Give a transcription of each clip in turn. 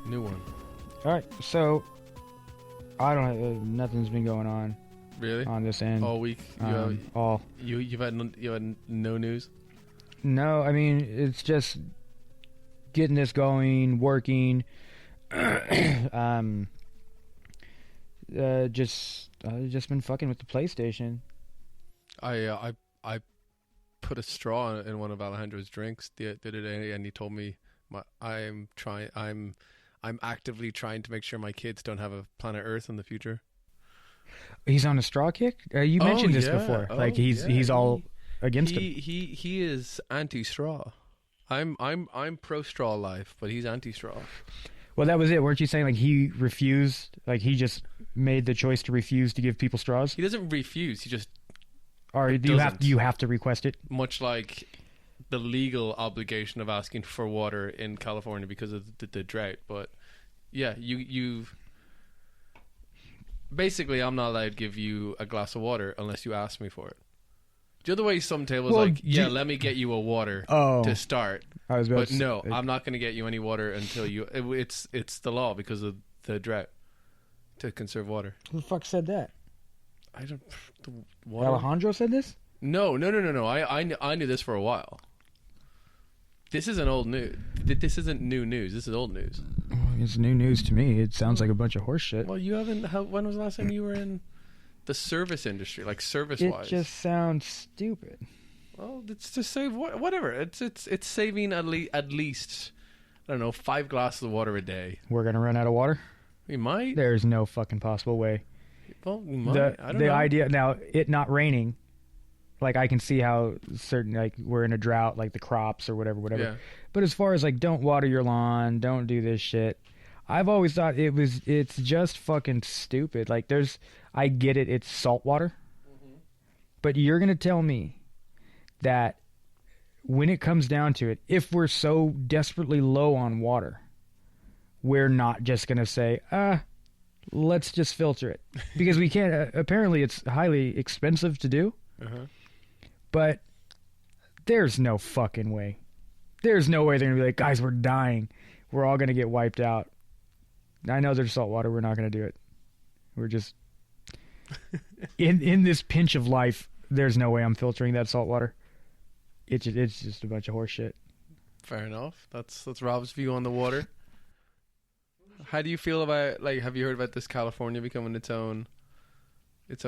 New one. All right, so I don't know. Nothing's been going on Really? on this end. All week? You've had no news? No, I mean, it's just getting this going, working. Just been fucking with the PlayStation. I put a straw in one of Alejandro's drinks the other day, and he told me I'm actively trying to make sure my kids don't have a planet Earth in the future. He's on a straw kick. You mentioned this before. Like he's all against him. He is anti-straw. I'm pro-straw life, but he's anti-straw. Well, that was it. Weren't you saying like he refused? Like he just made the choice to refuse to give people straws? He doesn't refuse. He just or do you have to request it? Much like the legal obligation of asking for water in California because of the drought. But yeah, you've basically, I'm not allowed to give you a glass of water unless you ask me for it. The other way some tables let me get you a water to start. I was about to say, I'm not going to get you any water until you. It's the law because of the drought to conserve water. Who the fuck said that? I don't. The water? Alejandro said this? No. I knew this for a while. This isn't old news. This isn't new news. This is old news. It's new news to me. It sounds like a bunch of horse shit. Well, you haven't. When was the last time you were in the service industry, like service-wise? It just sounds stupid. Well, it's to save whatever. It's saving at least I don't know 5 glasses of water a day. We're gonna run out of water. We might. There's no fucking possible way. Well, we might. I don't know. The idea now, it not raining. Like I can see how certain like we're in a drought, like the crops or whatever. Yeah. But as far as like don't water your lawn, don't do this shit. I've always thought it's just fucking stupid. Like I get it, it's salt water. Mm-hmm. But you're going to tell me that when it comes down to it, if we're so desperately low on water, we're not just going to say, let's just filter it. Because we can't, apparently it's highly expensive to do. Uh-huh. But there's no fucking way. There's no way they're going to be like, guys, we're dying. We're all going to get wiped out. I know there's salt water. We're not going to do it. We're just... in this pinch of life, there's no way I'm filtering that salt water. It's just a bunch of horse shit. Fair enough. That's Rob's view on the water. How do you feel about, like, have you heard about this California becoming its own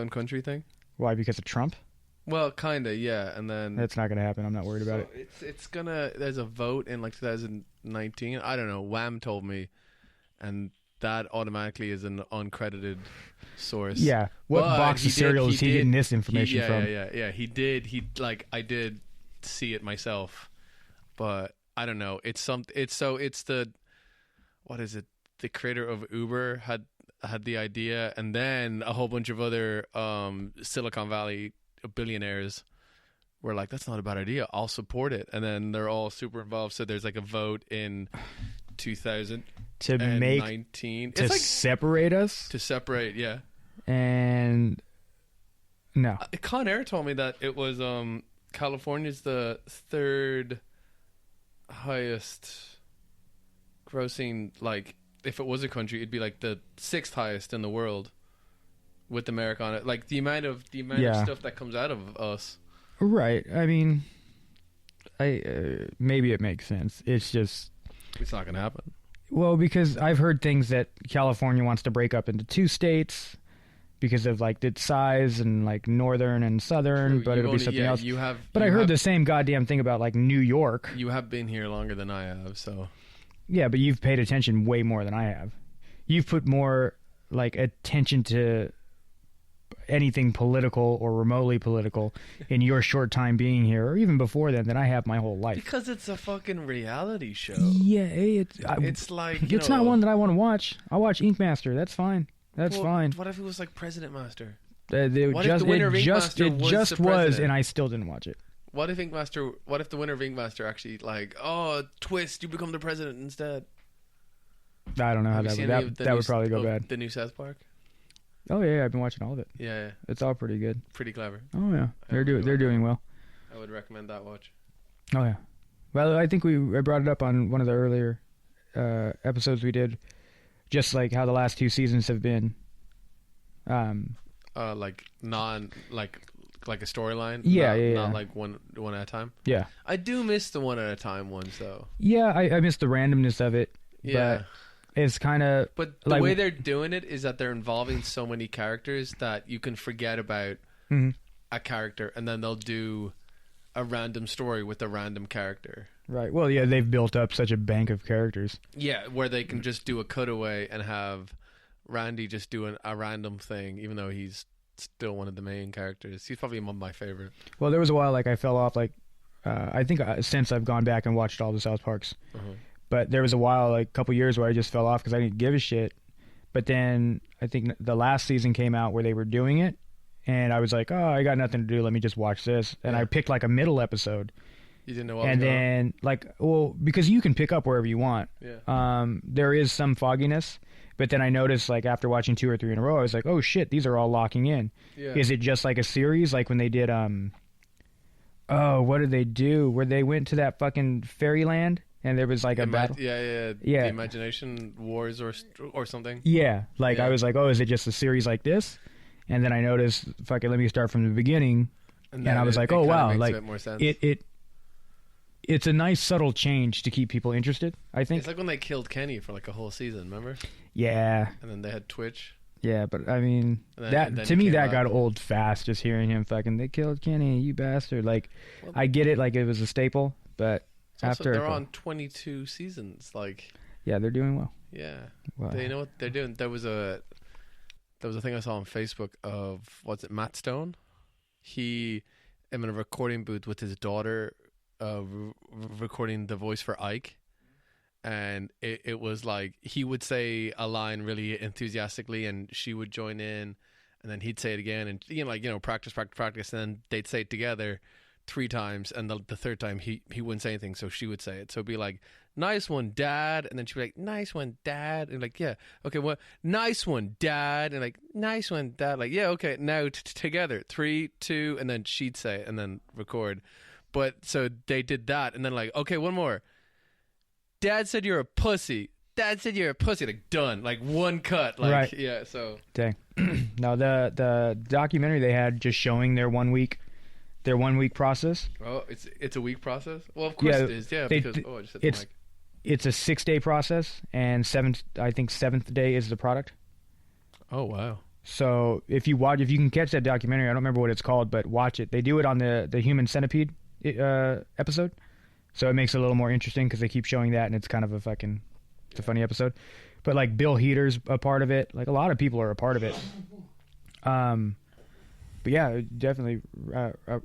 country thing? Why? Because of Trump? Well, kinda, yeah. And then that's not gonna happen. I'm not worried about it. It's gonna. There's a vote in like 2019. I don't know. Wham told me, and that automatically is an uncredited source. Yeah. What box of cereal is he getting this information from? Yeah. He did. I did see it myself, but I don't know. It's the what is it? The creator of Uber had the idea, and then a whole bunch of other Silicon Valley billionaires were like, "That's not a bad idea. I'll support it." And then they're all super involved. So there's like a vote in 2019 to like, separate us. To separate, yeah. And no, Con Air told me that it was California's the 3rd highest grossing. Like, if it was a country, it'd be like the 6th highest in the world. With America on it, like the amount of stuff that comes out of us, right? I mean, maybe it makes sense. It's not gonna happen. Well, because I've heard things that California wants to break up into 2 states because of like its size and like northern and southern. True. But it'll be something else. I heard the same goddamn thing about like New York. You have been here longer than I have, so yeah. But you've paid attention way more than I have. You've put more like attention to anything political or remotely political in your short time being here, or even before then, than I have my whole life. Because it's a fucking reality show. Yeah, it's like it's not one that I want to watch. I'll watch Ink Master. That's fine. That's fine. What if it was like President Master? It just was, and I still didn't watch it. What if the winner of Ink Master actually twist, you become the president instead? I don't know how that would probably go bad. The new South Park. Oh yeah, I've been watching all of it. Yeah. It's all pretty good. Pretty clever. Oh yeah, they're doing well. I would recommend that watch. Oh yeah, well I think I brought it up on one of the earlier episodes we did, just like how the last 2 seasons have been. Like like a storyline. Yeah, not like one at a time. Yeah, I do miss the one at a time ones though. yeah. I miss the randomness of it. Yeah. But it's kind of. But the way they're doing it is that they're involving so many characters that you can forget about a character, and then they'll do a random story with a random character. Right. Well, yeah, they've built up such a bank of characters. Yeah, where they can just do a cutaway and have Randy just doing a random thing, even though he's still one of the main characters. He's probably one of my favorite. Well, there was a while like I fell off. Like, I think since I've gone back and watched all the South Parks. But there was a while, like a couple years, where I just fell off because I didn't give a shit. But then I think the last season came out where they were doing it, and I was like, oh, I got nothing to do. Let me just watch this. And I picked like a middle episode. You didn't know what and was going then, like, well, because you can pick up wherever you want. Yeah. There is some fogginess, but then I noticed, like, after watching 2 or 3 in a row, I was like, oh shit, these are all locking in. Yeah. Is it just like a series, like when they did, what did they do? Where they went to that fucking fairyland? And there was like a battle. Yeah. The Imagination Wars or something. Yeah. Like I was like, oh, is it just a series like this? And then I noticed, fuck it, let me start from the beginning. And I was like, oh wow, like a bit more sense. It's a nice subtle change to keep people interested, I think. It's like when they killed Kenny for like a whole season, remember? Yeah. And then they had Twitch. Yeah, but I mean, that to me that got old fast. Just hearing him fucking, they killed Kenny, you bastard. Like, well, I get it, like it was a staple, but after they're on 22 seasons, like. Yeah, they're doing well. Yeah, wow. They know what they're doing. There was a thing I saw on Facebook of Matt Stone. He in a recording booth with his daughter, recording the voice for Ike. And it was like he would say a line really enthusiastically, and she would join in, and then he'd say it again, and practice, and then they'd say it together 3 times, and the third time he wouldn't say anything, so she would say it. So it'd be like, "Nice one, Dad," and then she'd be like, "Nice one, Dad," and like, "Yeah, okay, well, nice one, Dad," and like, "Nice one, Dad," like, "Yeah, okay, now together, 3, 2," and then she'd say it and then record. But so they did that, and then like, okay, one more. Dad said you're a pussy. Dad said you're a pussy. Like, done. Like, one cut. Like, right. Yeah, so. Dang. No, the documentary they had just showing their 1 week process. Oh, it's a week process? Well, of course it is. Yeah, because I just hit the mic. It's a 6-day process, and seventh day is the product. Oh, wow. So if you can catch that documentary, I don't remember what it's called, but watch it. They do it on the Human Centipede episode. So it makes it a little more interesting because they keep showing that, and it's kind of it's a funny episode. But like Bill Heater's a part of it. Like a lot of people are a part of it. But yeah, definitely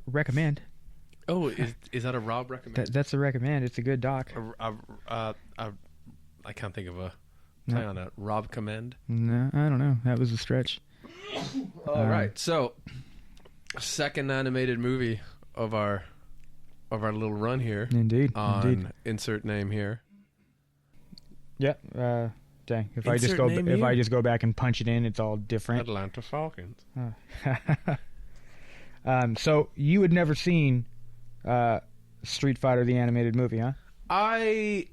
recommend. Oh, is that a Rob recommend? That's a recommend. It's a good doc. I can't think of a play on that. Rob commend? No, I don't know. That was a stretch. All right. So, second animated movie of our little run here. Indeed. Insert name here. Yeah. Dang. If I just go back and punch it in, it's all different. Atlanta Falcons. So you had never seen Street Fighter the animated movie, huh?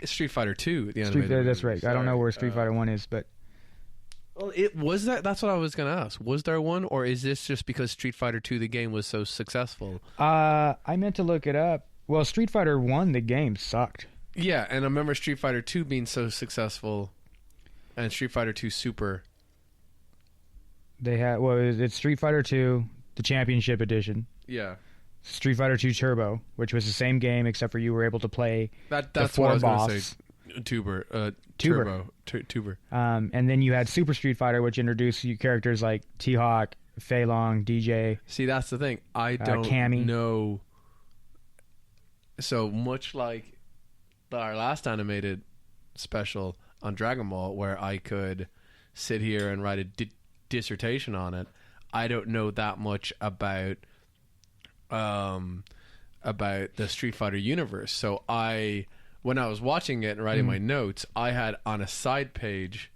Street Fighter 2 the animated movie. That's right. Sorry. I don't know where Street Fighter 1 is, but well, that's what I was going to ask. Was there one, or is this just because Street Fighter 2 the game was so successful? I meant to look it up. Well, Street Fighter 1 the game sucked. Yeah, and I remember Street Fighter 2 being so successful, and Street Fighter 2 Super. It's Street Fighter 2 the Championship Edition. Yeah. Street Fighter 2 Turbo, which was the same game except for you were able to play that's the 4 what I was boss. Gonna say. Tuber. Tuber. And then you had Super Street Fighter, which introduced you characters like T-Hawk, Fei Long, DJ. See, that's the thing. I don't Cammy. know. So much like our last animated special on Dragon Ball, where I could sit here and write a dissertation on it, I don't know that much about the Street Fighter universe. So when I was watching it and writing my notes, I had on a side page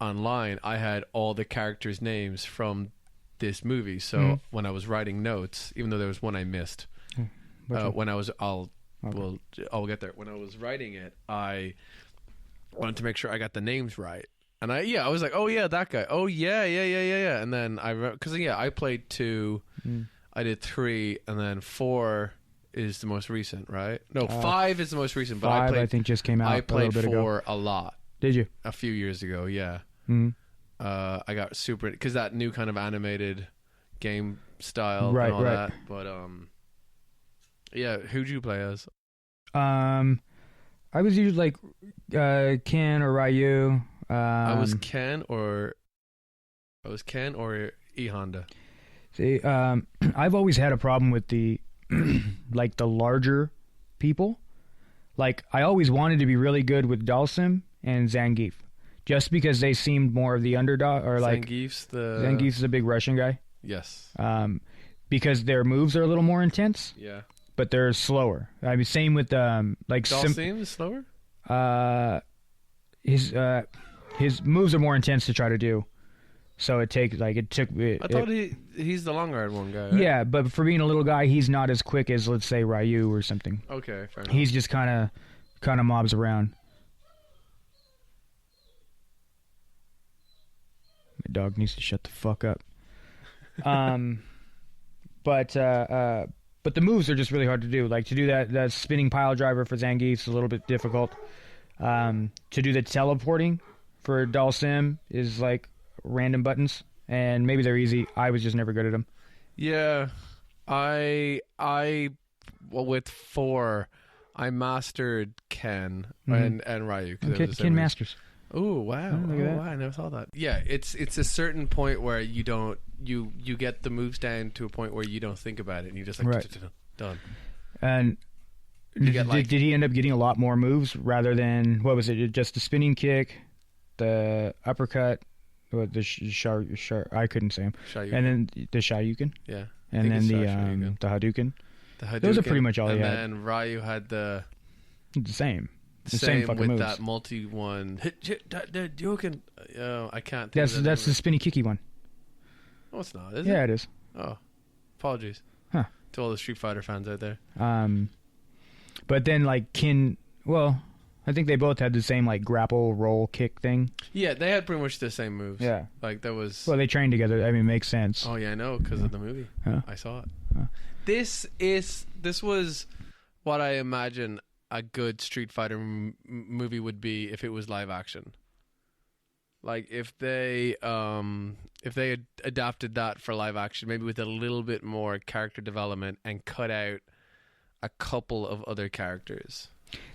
online, I had all the characters' names from this movie. So when I was writing notes, even though there was one I missed, I'll get there. When I was writing it, I wanted to make sure I got the names right. And I was like, oh yeah, that guy. Oh yeah. And then because I played 2, I did 3, and then 4 is the most recent, right? No, 5 is the most recent. But 5, I think, just came out. I played a little bit 4 ago. a lot. Did you? A few years ago, yeah. I got super because that new kind of animated game style and all that. But yeah, who'd you play as? I was usually like Ken or Ryu. I was Ken or E Honda. See, I've always had a problem with the like the larger people. Like I always wanted to be really good with Dalsim and Zangief, just because they seemed more of the underdog. Or like Zangief's a big Russian guy. Yes. Because their moves are a little more intense. Yeah. But they're slower. I mean, same with like Dalsim is slower. His moves are more intense to try to do, so I thought he's the long-haired one guy. Right? Yeah, but for being a little guy, he's not as quick as, let's say, Ryu or something. Okay, fair enough. He's just kind of mobs around. My dog needs to shut the fuck up. But the moves are just really hard to do. Like to do that spinning pile driver for Zangief is a little bit difficult. To do the teleporting for Dalsim is like random buttons, and maybe they're easy. I was just never good at them. Yeah, with 4, I mastered Ken and Ryu. Ken Masters. Oh wow! Wow, I never saw that. Yeah, it's a certain point where you don't you get the moves down to a point where you don't think about it and you just like done. And did he end up getting a lot more moves rather than what was it? Just the spinning kick, the uppercut, the I couldn't say him, and then the Shoryuken. Yeah, and then the Hadouken. Those are pretty much all he had. And then Ryu had the same. The same fucking with moves. that multi one. You can. I can't. That's the spinny kicky one. Oh, it's not. Is it? Yeah, it is. Oh, apologies. Huh. To all the Street Fighter fans out there. But then like I think they both had the same like grapple roll kick thing. Yeah, they had pretty much the same moves. Yeah, like that was. Well, they trained together. I mean, it makes sense. Oh yeah, I know because of the movie. Huh? I saw it. Huh? This was what I imagine a good Street Fighter movie would be if it was live action. Like if they had adapted that for live action, maybe with a little bit more character development and cut out a couple of other characters.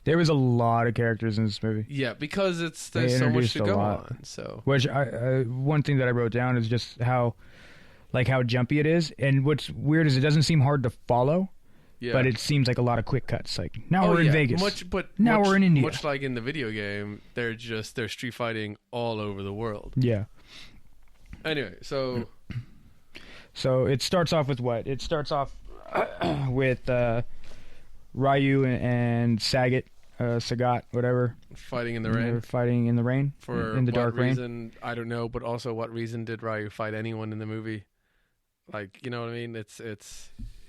There was a lot of characters in this movie. Yeah, because there's so much to go on. So, which one thing that I wrote down is just how jumpy it is, and what's weird is it doesn't seem hard to follow. Yeah. But it seems like a lot of quick cuts. Like now we're in Vegas. Now we're in India. Much like in the video game, they're street fighting all over the world. Yeah. Anyway, so it starts off with what? It starts off with Ryu and Sagat, whatever. Fighting in the rain. They're fighting in the rain. In the dark rain. I don't know, but also what reason did Ryu fight anyone in the movie? Like, you know what I mean?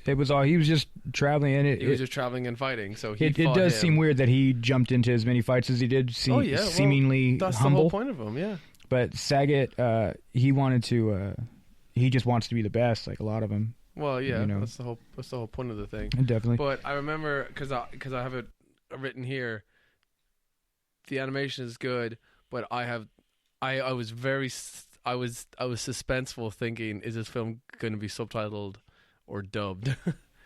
It was all he was just traveling, and he was just traveling and fighting. So it does seem weird that he jumped into as many fights as he did. Seemingly that's humble. The whole point of him, yeah. But Sagat, he wanted to. He just wants to be the best, like a lot of them. Well, yeah, that's the whole point of the thing. Definitely. But I remember because I have it written here. The animation is good, but I was suspenseful, thinking, is this film going to be subtitled or dubbed?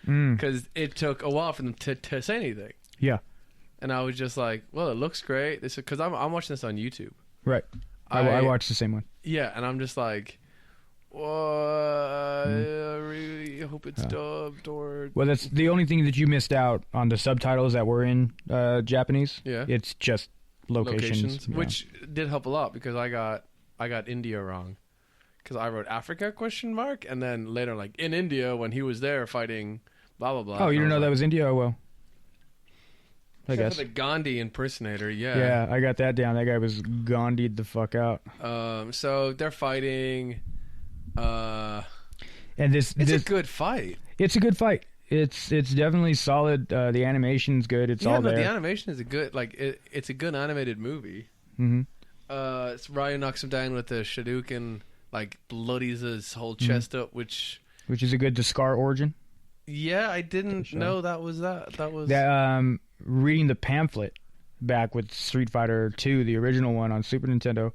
Because it took a while for them to say anything. Yeah. And I was just like, well, it looks great. This because I'm watching this on YouTube. Right. I watched the same one. Yeah, and I'm just like, I really hope it's dubbed or. Well, that's the only thing that you missed out on the subtitles that were in Japanese. Yeah. It's just locations. Yeah. Which did help a lot because I got India wrong. Because I wrote Africa ? And then later, like, in India, when he was there fighting blah, blah, blah. Oh, you didn't know that was India? Oh, well. I guess. For the Gandhi impersonator, yeah. Yeah, I got that down. That guy was Gandhi'd the fuck out. So they're fighting. And it's a good fight. It's a good fight. It's definitely solid. The animation's good. It's all there. The animation is a good, like, it's a good animated movie. Mm-hmm. Ryu knocks him down with the Shadouken, like, bloodies his whole chest up, which is a good the Scar origin. Yeah, I didn't know that was that. That was reading the pamphlet back with Street Fighter 2, the original one on Super Nintendo.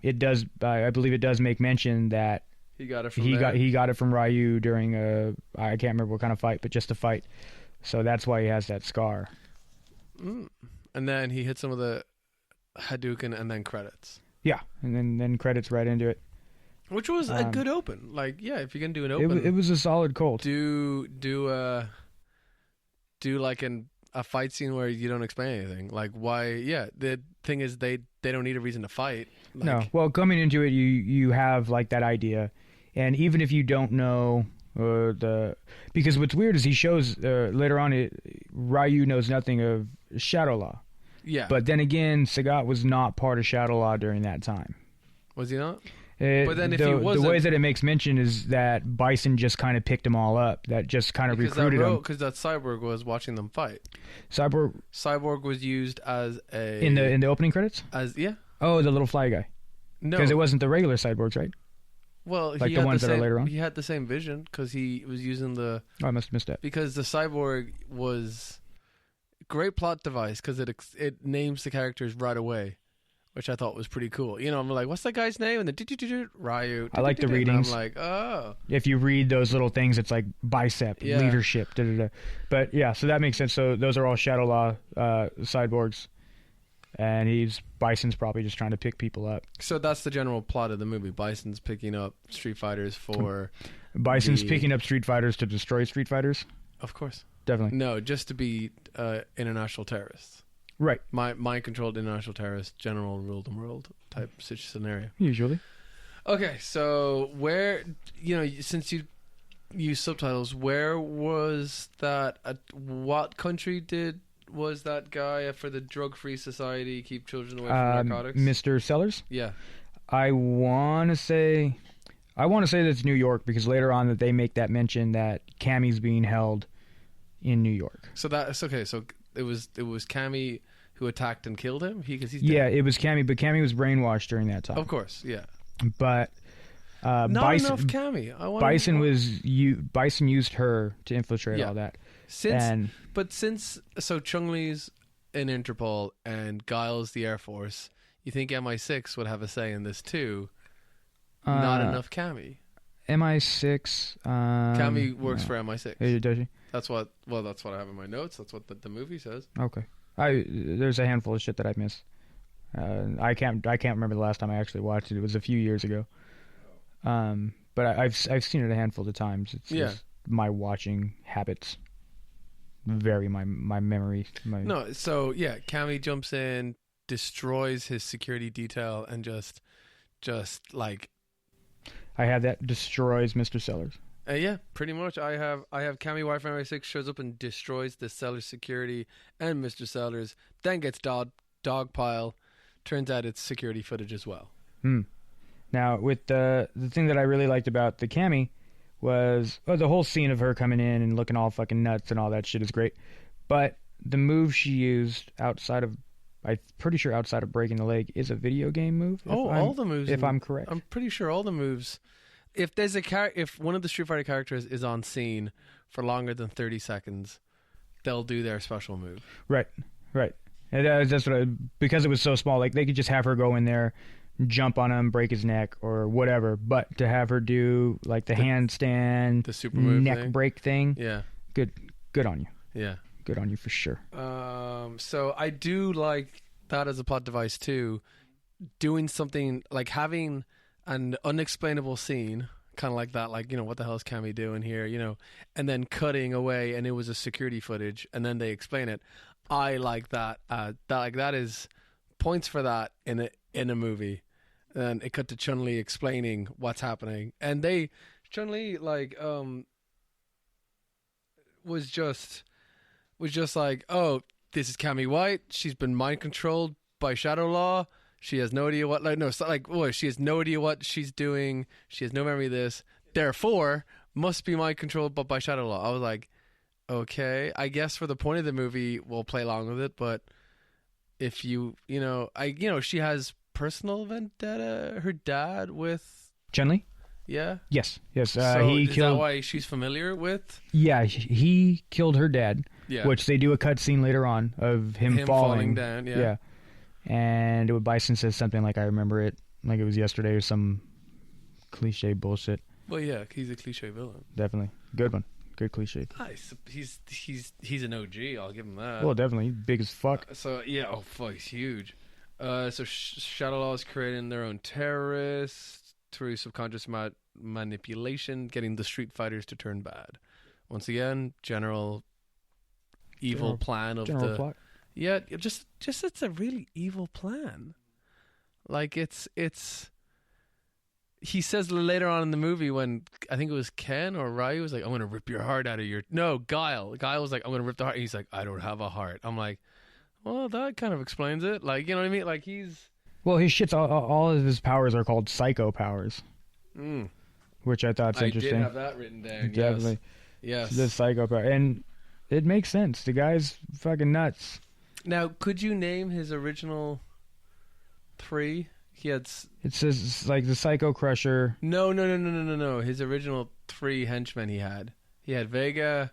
It does, I believe, it does make mention that he got it from he got it from Ryu during I can't remember what kind of fight, but just a fight. So that's why he has that scar. And then he hits some of the Hadouken, and then credits. Yeah, and then credits right into it. Which was a good open. Like, yeah, if you can do an open, it was a solid Colt. Do like a fight scene where you don't explain anything. Like, why? Yeah, the thing is they don't need a reason to fight. Like, no, well, coming into it, you have like that idea, and even if you don't know because what's weird is he shows later on Ryu knows nothing of Shadow Law. Yeah, but then again, Sagat was not part of Shadow Law during that time. Was he not? But then if he wasn't, the way that it makes mention is that Bison just kind of picked them all up. That just kind of recruited them. Because that Cyborg was watching them fight. Cyborg was used as a in the opening credits. Oh, the little fly guy. No, because it wasn't the regular Cyborgs, right? Well, like the ones that are later on. He had the same vision because he was using the. Oh, I must have missed that. Because the Cyborg was great plot device because it names the characters right away, which I thought was pretty cool. You know, I'm like, what's that guy's name? And then Ryu. I like the readings. I'm like, oh. If you read those little things, it's like bicep, leadership, But yeah, so that makes sense. So those are all Shadow Law cyborgs, and Bison's probably just trying to pick people up. So that's the general plot of the movie. Bison's picking up Street Fighters for. Bison's picking up Street Fighters to destroy Street Fighters. Of course. Definitely. No, just to be international terrorists. Right. Mind-controlled international terrorist, general rule the world type scenario. Usually. Okay, so where, since you use subtitles, where was that, what country was that guy for the drug-free society, keep children away from narcotics? Mr. Sellers? Yeah. I want to say that's New York, because later on that they make that mention that Cammy's being held in New York. So that's okay. So it was Cammy who attacked and killed him. He's dead. Yeah, it was Cammy, but Cammy was brainwashed during that time. Of course, yeah. But not enough Cammy. Bison used her to infiltrate all that. Since Chun-Li's in Interpol and Guile's the Air Force, you think MI6 would have a say in this too? Not enough Cammy. MI6. Cammy works for MI6. Does she? That's what I have in my notes. That's what the movie says. Okay. There's a handful of shit that I missed. I can't remember the last time I actually watched it. It was a few years ago. But I've seen it a handful of times. It's just my watching habits vary my memory. No, so yeah, Cammy jumps in, destroys his security detail, and just like. I had that destroys Mr. Sellers. Yeah, pretty much. I have Cammy White from MI6 shows up and destroys the Sellers security and Mr. Sellers, then gets dogpile. Turns out it's security footage as well. Now, with the thing that I really liked about the Cammy was the whole scene of her coming in and looking all fucking nuts and all that shit is great. But the move she used I'm pretty sure outside of breaking the leg is a video game move. All the moves. If I'm correct, I'm pretty sure all the moves. If there's if one of the Street Fighter characters is on scene for longer than 30 seconds, they'll do their special move. Right. And that's because it was so small. Like they could just have her go in there, jump on him, break his neck or whatever. But to have her do like the handstand, the super move neck break thing, good on you. Yeah. Good on you for sure. So I do like that as a plot device too. Doing something like having an unexplainable scene, kind of like that, like, what the hell is Cammy doing here, and then cutting away and it was a security footage and then they explain it. I like that. That is points for that in a movie. And it cut to Chun-Li explaining what's happening. And Chun-Li was just like, oh, this is Cammy White. She's been mind controlled by Shadow Law. She has no idea she has no idea what she's doing. She has no memory of this. Therefore, must be mind controlled, but by shadow law. I was like, okay, I guess for the point of the movie, we'll play along with it. But if she has personal vendetta. Her dad with Chun-Li? yeah. Yes. So he is killed. that why she's familiar with? Yeah, he killed her dad. Yeah. Which they do a cut scene later on of him falling down. Yeah. And Bison says something like, "I remember it like it was yesterday," or some cliche bullshit. Well, yeah, he's a cliche villain. Definitely good one. Good cliche. Nice. He's an OG. I'll give him that. Well, definitely big as fuck. So yeah, oh fuck, he's huge. So Shadow Law is creating their own terrorists through subconscious manipulation, getting the Street Fighters to turn bad. Once again, general plan of the plot. Yeah, just it's a really evil plan. Like it's he says later on in the movie when I think it was Ken or Ryu was like, "I'm gonna rip your heart out of your..." No, Guile was like, "I'm gonna rip the heart." And he's like, "I don't have a heart." I'm like, well, that kind of explains it. Like, you know what I mean? Like his shit's all of his powers are called psycho powers, which I thought's interesting. I did have that written down. Definitely, yes. The psycho power, and it makes sense. The guy's fucking nuts. Now, could you name his original 3? He had. It says like the Psycho Crusher. No. His original 3 henchmen he had. He had Vega,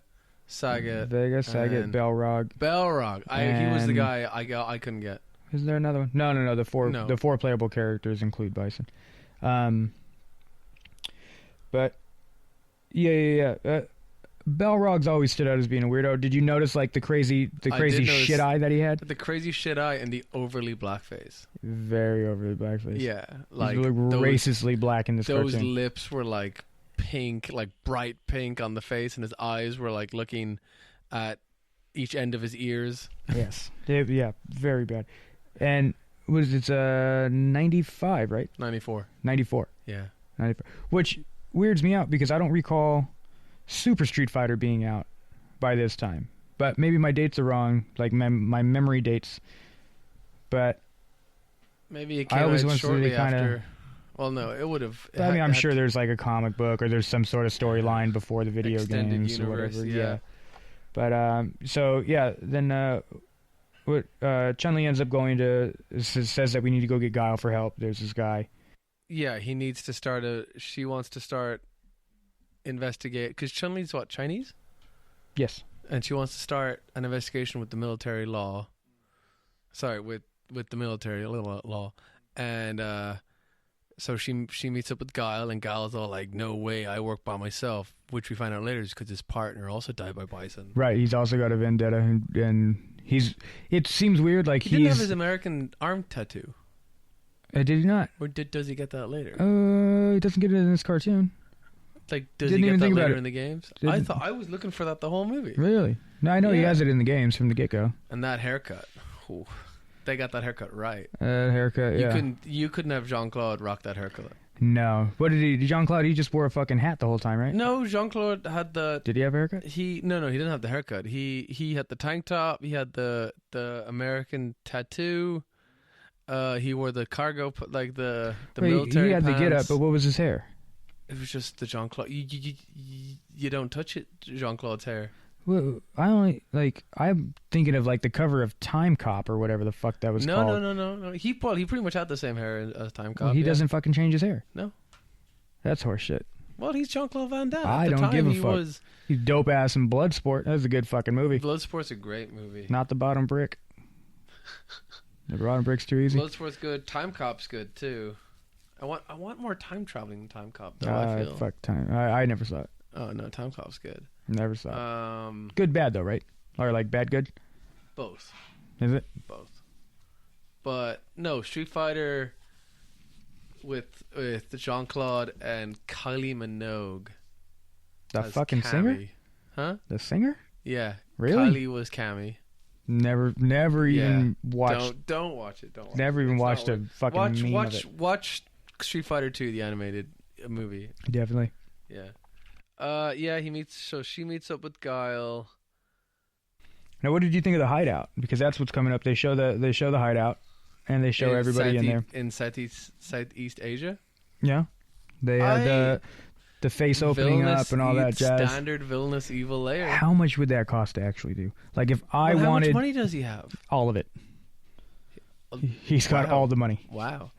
Sagat, Balrog. He was the guy I couldn't get. Is there another one? No. The four playable characters include Bison. But yeah. Balrog's always stood out as being a weirdo. Did you notice like the crazy shit eye that he had? The crazy shit eye and the overly black face. Very overly black face. Yeah, like racistly black in this cartoon. Those lips were like pink, like bright pink on the face, and his eyes were like looking at each end of his ears. Yes. Yeah, very bad. And it's 95, right? 94. 94. Yeah. 94. Which weirds me out because I don't recall Super Street Fighter being out by this time. But maybe my dates are wrong, like my memory dates. But maybe it came out shortly after. Well, no, it would have. I mean, I'm sure there's like a comic book or there's some sort of storyline before the video games universe, or whatever. Yeah. But so yeah, then what Chun-Li ends up going to says that we need to go get Guile for help. There's this guy. Yeah, he needs to start she wants to start investigate because Chun-Li's what, Chinese? Yes. And she wants to start an investigation with the military law. Sorry, with the military law. And so she meets up with Guile, and Guile's all like, "No way, I work by myself," which we find out later is because his partner also died by Bison. Right, he's also got a vendetta, and it seems weird, like he didn't have his American arm tattoo. Did he not? Or does he get that later? He doesn't get it in this cartoon. Like, does he get that later in the games? I was looking for that the whole movie. Really? No, I know he has it in the games from the get-go. And that haircut. Ooh, they got that haircut right. Haircut, yeah. You couldn't have Jean-Claude rock that haircut. No. What did he... Jean-Claude, he just wore a fucking hat the whole time, right? No, Jean-Claude had the... Did he have a haircut? No, he didn't have the haircut. He had the tank top. He had the American tattoo. He wore the cargo, like the military He had pants. the get-up, but what was his hair? It was just the Jean-Claude. You don't touch it, Jean-Claude's hair. Well, I'm thinking of like the cover of Time Cop or whatever the fuck that was called. No. He pretty much had the same hair as Time Cop. Well, he doesn't fucking change his hair. No. That's horseshit. Well, he's Jean-Claude Van Damme. I don't give a fuck. He's dope ass in Bloodsport. That was a good fucking movie. Bloodsport's a great movie. Not the bottom brick. The bottom brick's too easy. Bloodsport's good. Time Cop's good too. I want more time traveling than Time Cop though. I feel. Fuck Time. I never saw it. Oh no, Time Cop's good. Never saw it. Good bad though, right? Or like bad good? Both. Is it? Both. But no, Street Fighter with Jean-Claude and Kylie Minogue. The fucking Cammy. singer? Huh? The singer? Yeah. Really? Kylie was Cammy. Never even watched. Don't watch it. Don't watch never it. even watched a fucking meme of it. Watch Street Fighter 2, the animated movie. Definitely. Yeah. She meets up with Guile. Now, what did you think of the hideout? Because that's what's coming up. They show the hideout, and they show everybody in there in Southeast Asia. Yeah, they had the face opening up and all that jazz. Standard villainous evil layer. How much would that cost to actually do? Like if I how wanted much money does he have? all of it. He's got all the money. Wow.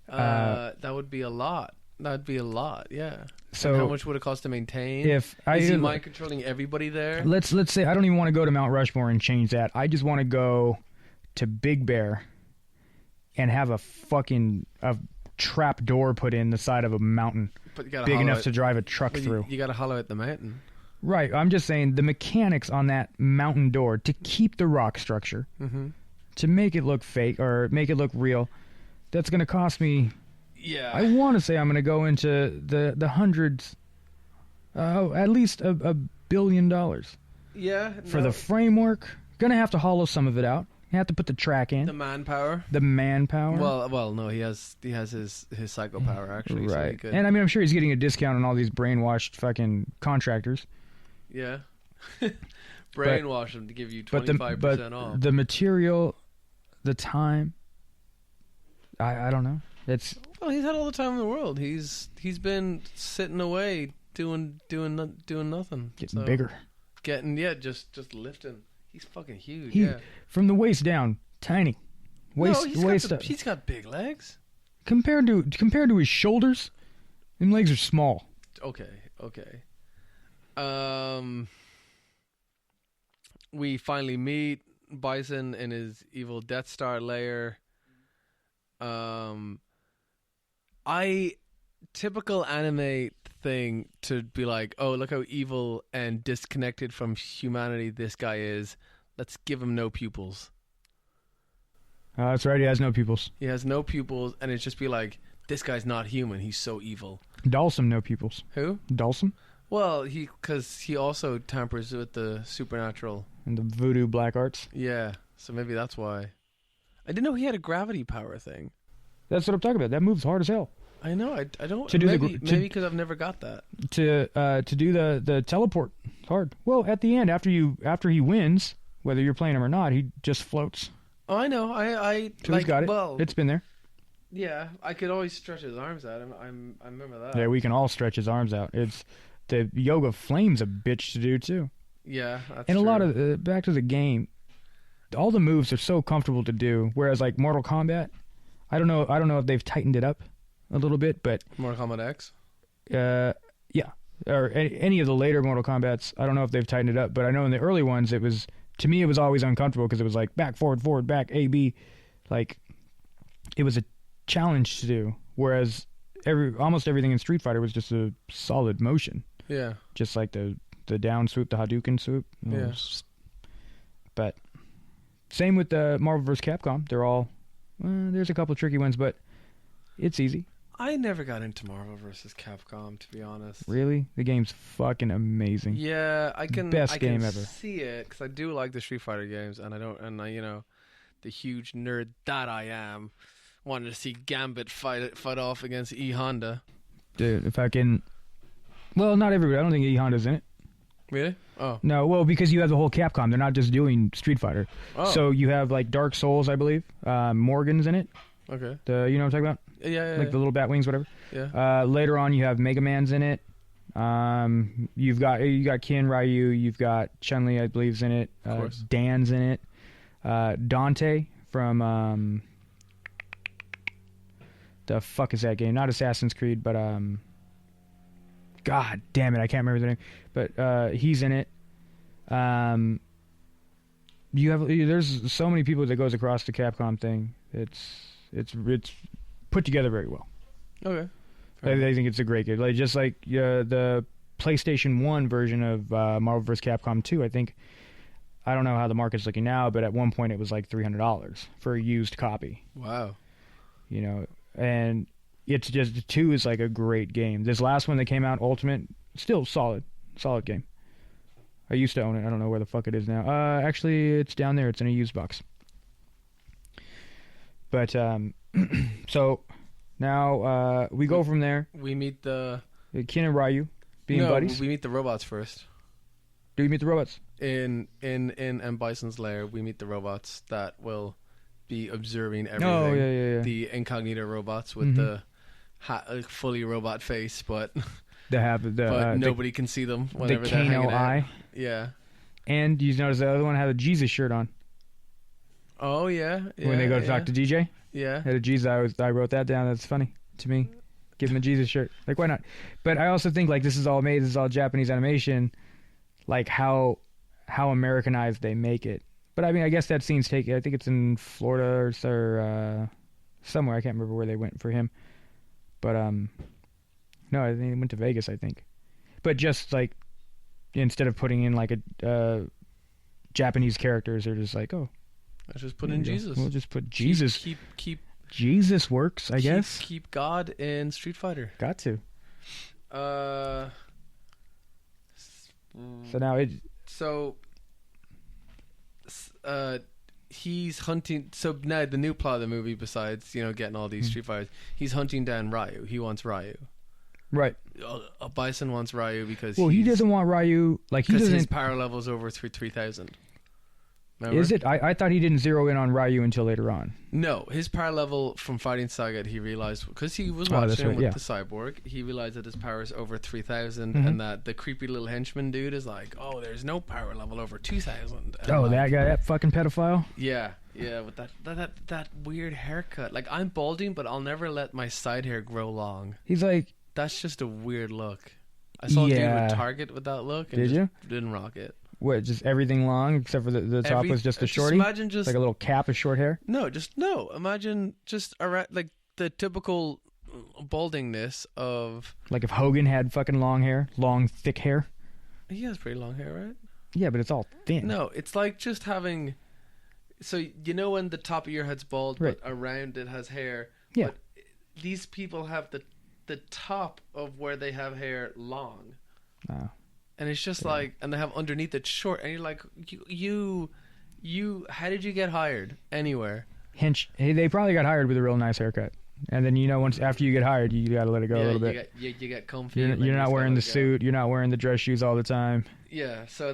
That would be a lot. That'd be a lot, yeah. So and how much would it cost to maintain? Is he mind controlling everybody there? Let's say I don't even want to go to Mount Rushmore and change that. I just want to go to Big Bear and have a trap door put in the side of a mountain big enough to drive a truck through. You got to hollow out the mountain. Right. I'm just saying the mechanics on that mountain door to keep the rock structure, to make it look fake or make it look real, that's going to cost me. Yeah. I want to say I'm going to go into the hundreds, at least $1 billion. Yeah. For the framework, going to have to hollow some of it out. You have to put the track in. The manpower. Well, no, he has his psycho power actually. Right. So and I mean, I'm sure he's getting a discount on all these brainwashed fucking contractors. Yeah. Brainwash them to give you 25% off. The material, the time, I don't know. Well, he's had all the time in the world. He's been sitting away doing nothing. Getting bigger. Just lifting. He's fucking huge. From the waist down, tiny. He's got big legs. Compared to his shoulders, them legs are small. Okay. We finally meet Bison in his evil Death Star lair. Typical anime thing to be like, oh, look how evil and disconnected from humanity this guy is. Let's give him no pupils. That's right, he has no pupils. He has no pupils, and it's just be like, this guy's not human. He's so evil. Dhalsim, no pupils. Who? Dhalsim? Well, because he also tampers with the supernatural. And the voodoo black arts. Yeah, so maybe that's why. I didn't know he had a gravity power thing. That's what I'm talking about. That moves hard as hell. I know. I don't. Maybe because I've never got that. To do the teleport, it's hard. Well, at the end, after he wins, whether you're playing him or not, he just floats. Oh, I know. So he's got it. Well, it's been there. Yeah, I could always stretch his arms out. I remember that. Yeah, we can all stretch his arms out. It's the Yoga Flame's a bitch to do too. Yeah, that's and true. A lot of back to the game, all the moves are so comfortable to do. Whereas like Mortal Kombat, I don't know if they've tightened it up a little bit, but Mortal Kombat X. Yeah, or any of the later Mortal Kombats, I don't know if they've tightened it up, but I know in the early ones it was always uncomfortable because it was like back, forward, back, A, B, like it was a challenge to do. Whereas almost everything in Street Fighter was just a solid motion. Yeah, just like the down swoop, the Hadouken swoop. Yeah, but same with the Marvel vs. Capcom. They're all there's a couple tricky ones, but it's easy. I never got into Marvel vs. Capcom, to be honest. Really? The game's fucking amazing. Yeah, I can game ever. See it because I do like the Street Fighter games, and the huge nerd that I am, wanted to see Gambit fight off against E Honda. Dude, if I can, well, not everybody. I don't think E Honda's in it. Really? Oh no. Well, because you have the whole Capcom. They're not just doing Street Fighter. Oh. So you have like Dark Souls, I believe. Morgan's in it. Okay. You know what I'm talking about? Yeah. Like the little bat wings, whatever. Yeah. Later on, you have Mega Man's in it. You got Ken Ryu. You've got Chun-Li, I believe's in it. Of course. Dan's in it. Dante from the fuck is that game? Not Assassin's Creed, but God damn it, I can't remember the name. But he's in it. There's so many people that goes across the Capcom thing. It's put together very well. Okay. I think it's a great game. Like just like the PlayStation 1 version of Marvel vs. Capcom 2, I don't know how the market's looking now, but at one point it was like $300 for a used copy. Wow. And it's just 2 is like a great game. This last one that came out, Ultimate, still solid game. I used to own it. I don't know where the fuck it is now. Actually, it's down there. It's in a used box. But so now we go from there. We meet the Ken and Ryu being buddies. We meet the robots first. Do you meet the robots? In M. Bison's lair, we meet the robots that will be observing everything. Oh, yeah. The incognito robots with the fully robot face, but They have the but nobody can see them whenever the they're hanging Kano out. eye. Yeah. And you notice the other one had a Jesus shirt on. Oh yeah. When they go to talk to DJ, Yeah. had a Jesus. I wrote that down. That's funny to me. Give him a Jesus shirt. Like, why not? But I also think like this is all made. This is all Japanese animation. Like how Americanized they make it. But I mean, I guess that scene's taken. I think it's in Florida or somewhere. I can't remember where they went for him. But no, I think they went to Vegas. I think. But just like instead of putting in like a Japanese characters, they're just like, oh, let's just put in Jesus. We'll just put Jesus. Keep Jesus works, I guess. Keep God in Street Fighter. Got to. So now it. So he's hunting. So now the new plot of the movie, besides getting all these Street Fighters, he's hunting down Ryu. He wants Ryu. Right. Bison wants Ryu because he doesn't want Ryu. Like he doesn't. His power level's over 3,000. Remember? Is it? I thought he didn't zero in on Ryu until later on. No, his power level from Fighting Saga, he realized, because he was watching with the cyborg, he realized that his power is over 3,000, and that the creepy little henchman dude is like, oh, there's no power level over 2,000. Oh, that guy, that fucking pedophile? Yeah, with that weird haircut. Like, I'm balding, but I'll never let my side hair grow long. He's like... That's just a weird look. I saw a dude with Target with that look, and didn't rock it. What, just everything long except for the top was just a shorty? Imagine just like a little cap of short hair? No. Imagine just around, like the typical baldingness of... Like if Hogan had fucking long hair, long, thick hair? He has pretty long hair, right? Yeah, but it's all thin. No, it's like just having... So, when the top of your head's bald, right, but around it has hair? Yeah. But these people have the top of where they have hair long. Oh. And it's just like, and they have underneath it short, and you're like, you, how did you get hired anywhere? Hey, they probably got hired with a real nice haircut, and then once after you get hired, you got to let it go a little bit. You get comfy. You're not wearing the suit. You're not wearing the dress shoes all the time. Yeah. So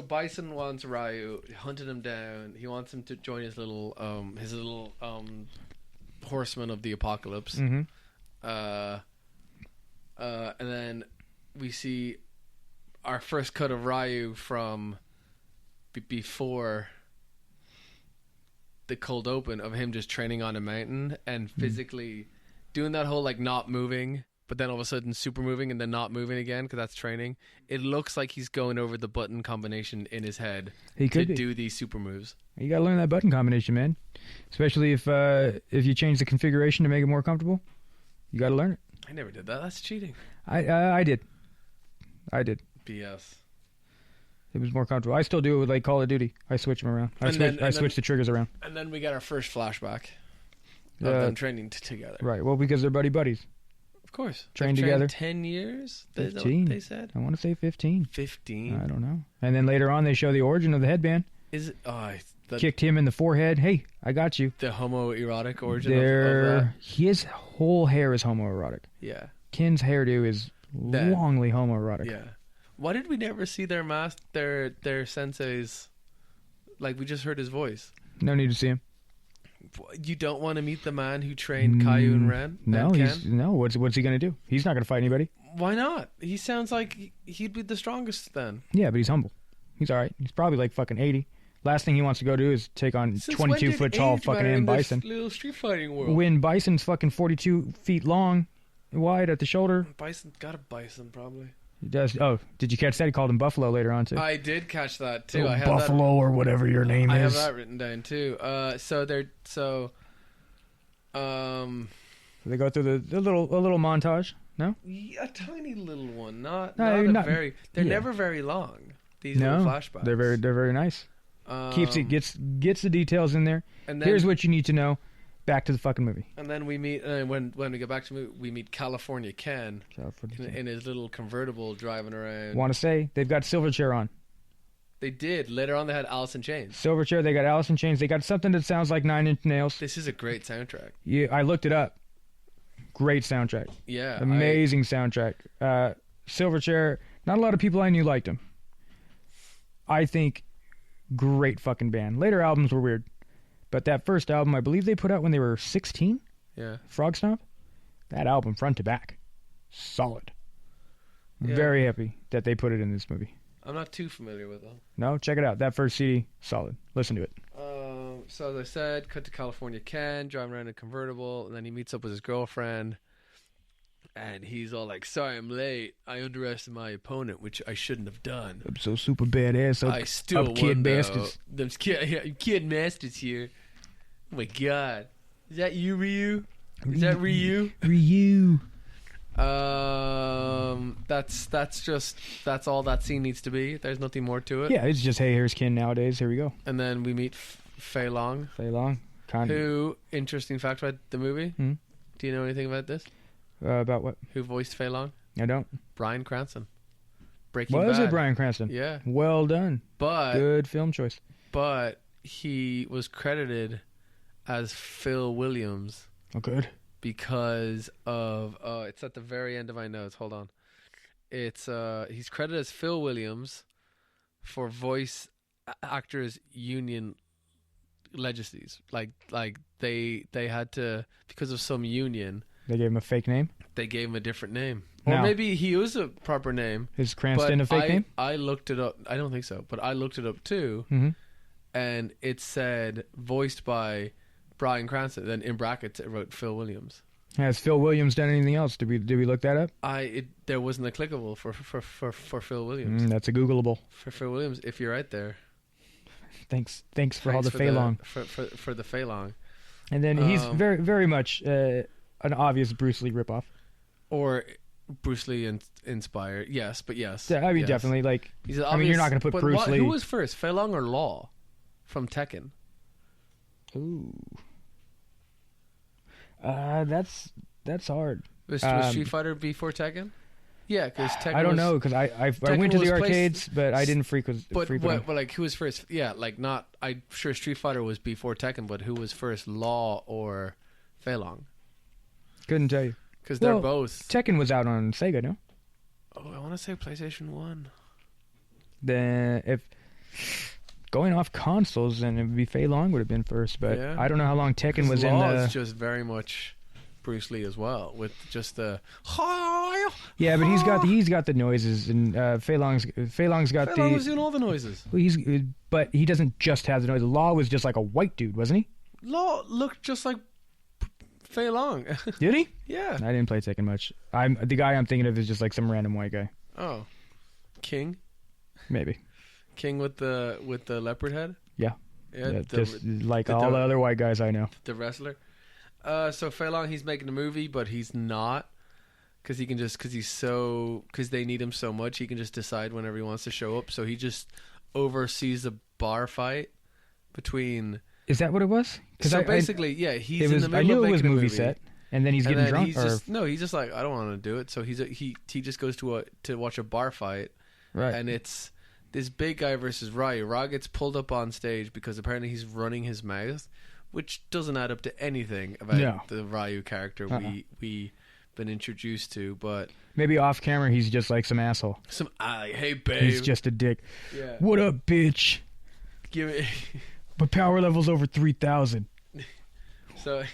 Bison wants Ryu, hunted him down. He wants him to join his little horsemen of the apocalypse. Mm-hmm. And then we see our first cut of Ryu from before the cold open of him just training on a mountain and physically doing that whole like not moving, but then all of a sudden super moving and then not moving again because that's training. It looks like he's going over the button combination in his head to do these super moves. You gotta learn that button combination, man. Especially if you change the configuration to make it more comfortable. You gotta learn it. I never did that. That's cheating. I did. BS. It was more comfortable. I still do it with like Call of Duty. I switch them around. I switch the triggers around. And then we got our first flashback of them training together. Right. Well, because they're buddies. Of course. Trained together. 10 years? 15. They said? I want to say 15. 15. I don't know. And then later on, they show the origin of the headband. Is it? Kicked him in the forehead. Hey, I got you. The homoerotic origin of that? His whole hair is homoerotic. Yeah. Kin's hairdo is longly homoerotic. Yeah. Why did we never see their senseis? Like, we just heard his voice. No need to see him. You don't want to meet the man who trained Caillou and Ren? No, what's he going to do? He's not going to fight anybody. Why not? He sounds like he'd be the strongest then. Yeah, but he's humble. He's all right. He's probably like fucking 80. Last thing he wants to go do is take on 22-foot tall fucking M. Bison. Little street fighting world. When Bison's fucking 42 feet long, wide at the shoulder. Bison's got a bison, probably. He does. Oh, did you catch that? He called him Buffalo later on, too. I did catch that, too. I have Buffalo or whatever your name is. I have that written down, too. They go through the little montage, no? Yeah, a tiny little one. They're never very long, these little flashbacks. They're very nice. Gets the details in there. And then, here's what you need to know. Back to the fucking movie. And then we meet, when we get back to the movie, we meet California Ken in his little convertible driving around. Want to say, they've got Silverchair on. They did. Later on, they had Alice in Chains. Silverchair, they got Alice in Chains. They got something that sounds like Nine Inch Nails. This is a great soundtrack. Yeah, I looked it up. Great soundtrack. Yeah. Amazing soundtrack. Silverchair, not a lot of people I knew liked him. I think great fucking band. Later albums were weird. But that first album, I believe they put out when they were 16. Yeah. Frog Stomp. That album, front to back. solid. Yeah. Very happy that they put it in this movie. I'm not too familiar with them. No, check it out. That first CD, solid. Listen to it. So as I said, cut to California Ken, driving around in a convertible, and then he meets up with his girlfriend, and he's all like, "Sorry, I'm late. I underestimated my opponent, which I shouldn't have done. I'm so super badass. I still won, kid though. bastards. Them kid masters here. Oh my god, is that you, Ryu? Is that Ryu? Ryu. That's all that scene needs to be. There's nothing more to it. Yeah, it's just, hey, here's Ken nowadays. Here we go. And then we meet Fei Long. Fei Long. Who, interesting fact about the movie. Hmm? Do you know anything about this? About what? Who voiced Fei Long? I don't. Bryan Cranston. Breaking Bad. Was it Bryan Cranston? Yeah. Well done. But good film choice. But he was credited as Phil Williams. Oh, good. Because of it's at the very end of my notes. Hold on. It's he's credited as Phil Williams for voice actors union legislacies. Like they had to, because of some union. They gave him a fake name? They gave him a different name. Or No. maybe he used a proper name. Is Cranston a fake name? I looked it up. I don't think so, but I looked it up too. Mm-hmm. And it said voiced by Bryan Cranston. Then in brackets it wrote Phil Williams. Has Phil Williams done anything else? Did we look that up? There wasn't a clickable for Phil Williams. That's a Googleable. For Phil Williams, if you're out there. Thanks for all the Fei Long. For the Fei Long. And then he's very, very much an obvious Bruce Lee ripoff. Or Bruce Lee inspired. Yes, but yes. Yeah, I mean, yes. definitely. Like, He's I mean, you're not going to put Bruce Lee. Who was first, Fei Long or Law from Tekken? Ooh. That's hard. Was Street Fighter before Tekken? Yeah, because Tekken. I don't know, because I went to the arcades, but I didn't freak with. But like, who was first? Yeah, like not. I'm sure Street Fighter was before Tekken, but who was first, Law or Fei Long? Couldn't tell you. Because they're both. Tekken was out on Sega, no? Oh, I want to say PlayStation 1. Then if going off consoles, then it would be Fei Long would have been first, but yeah. I don't know how long Tekken was Law in the. Is just very much Bruce Lee as well, with just the. Yeah, but he's got the noises, and Fei Long's got Fei Long was doing all the noises. But he doesn't just have the noises. Law was just like a white dude, wasn't he? Law looked just like Fei Long. Did he? Yeah. I didn't play Tekken much. The guy I'm thinking of is just like some random white guy. Oh, King. Maybe. King with the leopard head. Yeah. Yeah. Just like all the other white guys I know. The wrestler. So Fei Long, he's making a movie, but he's not, because they need him so much. He can just decide whenever he wants to show up. So he just oversees a bar fight between. Is that what it was? So basically, yeah, he's in the middle I knew of it was making movie a movie set, and then he's getting drunk. He's just like, I don't want to do it. So he just goes to watch a bar fight, right? And it's this big guy versus Ryu. Ra gets pulled up on stage because apparently he's running his mouth, which doesn't add up to anything about the Ryu character we been introduced to. But maybe off camera he's just like some asshole. Hey babe, he's just a dick. Yeah. What up, bitch? Give it. But power level's over 3,000. So,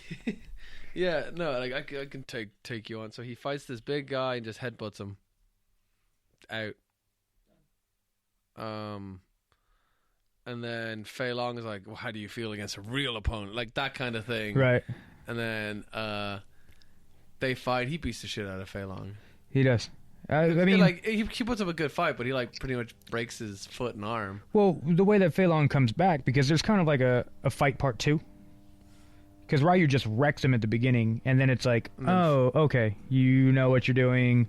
yeah, no, like I can take you on. So he fights this big guy and just headbutts him out. And then Fei Long is like, well, how do you feel against a real opponent? Like that kind of thing. Right. And then they fight. He beats the shit out of Fei Long. He does. I mean, like he puts up a good fight, but he like pretty much breaks his foot and arm. Well, the way that Fei Long comes back, because there's kind of like a fight part 2. Because Ryu just wrecks him at the beginning, and then it's like, oh, okay, you know what you're doing.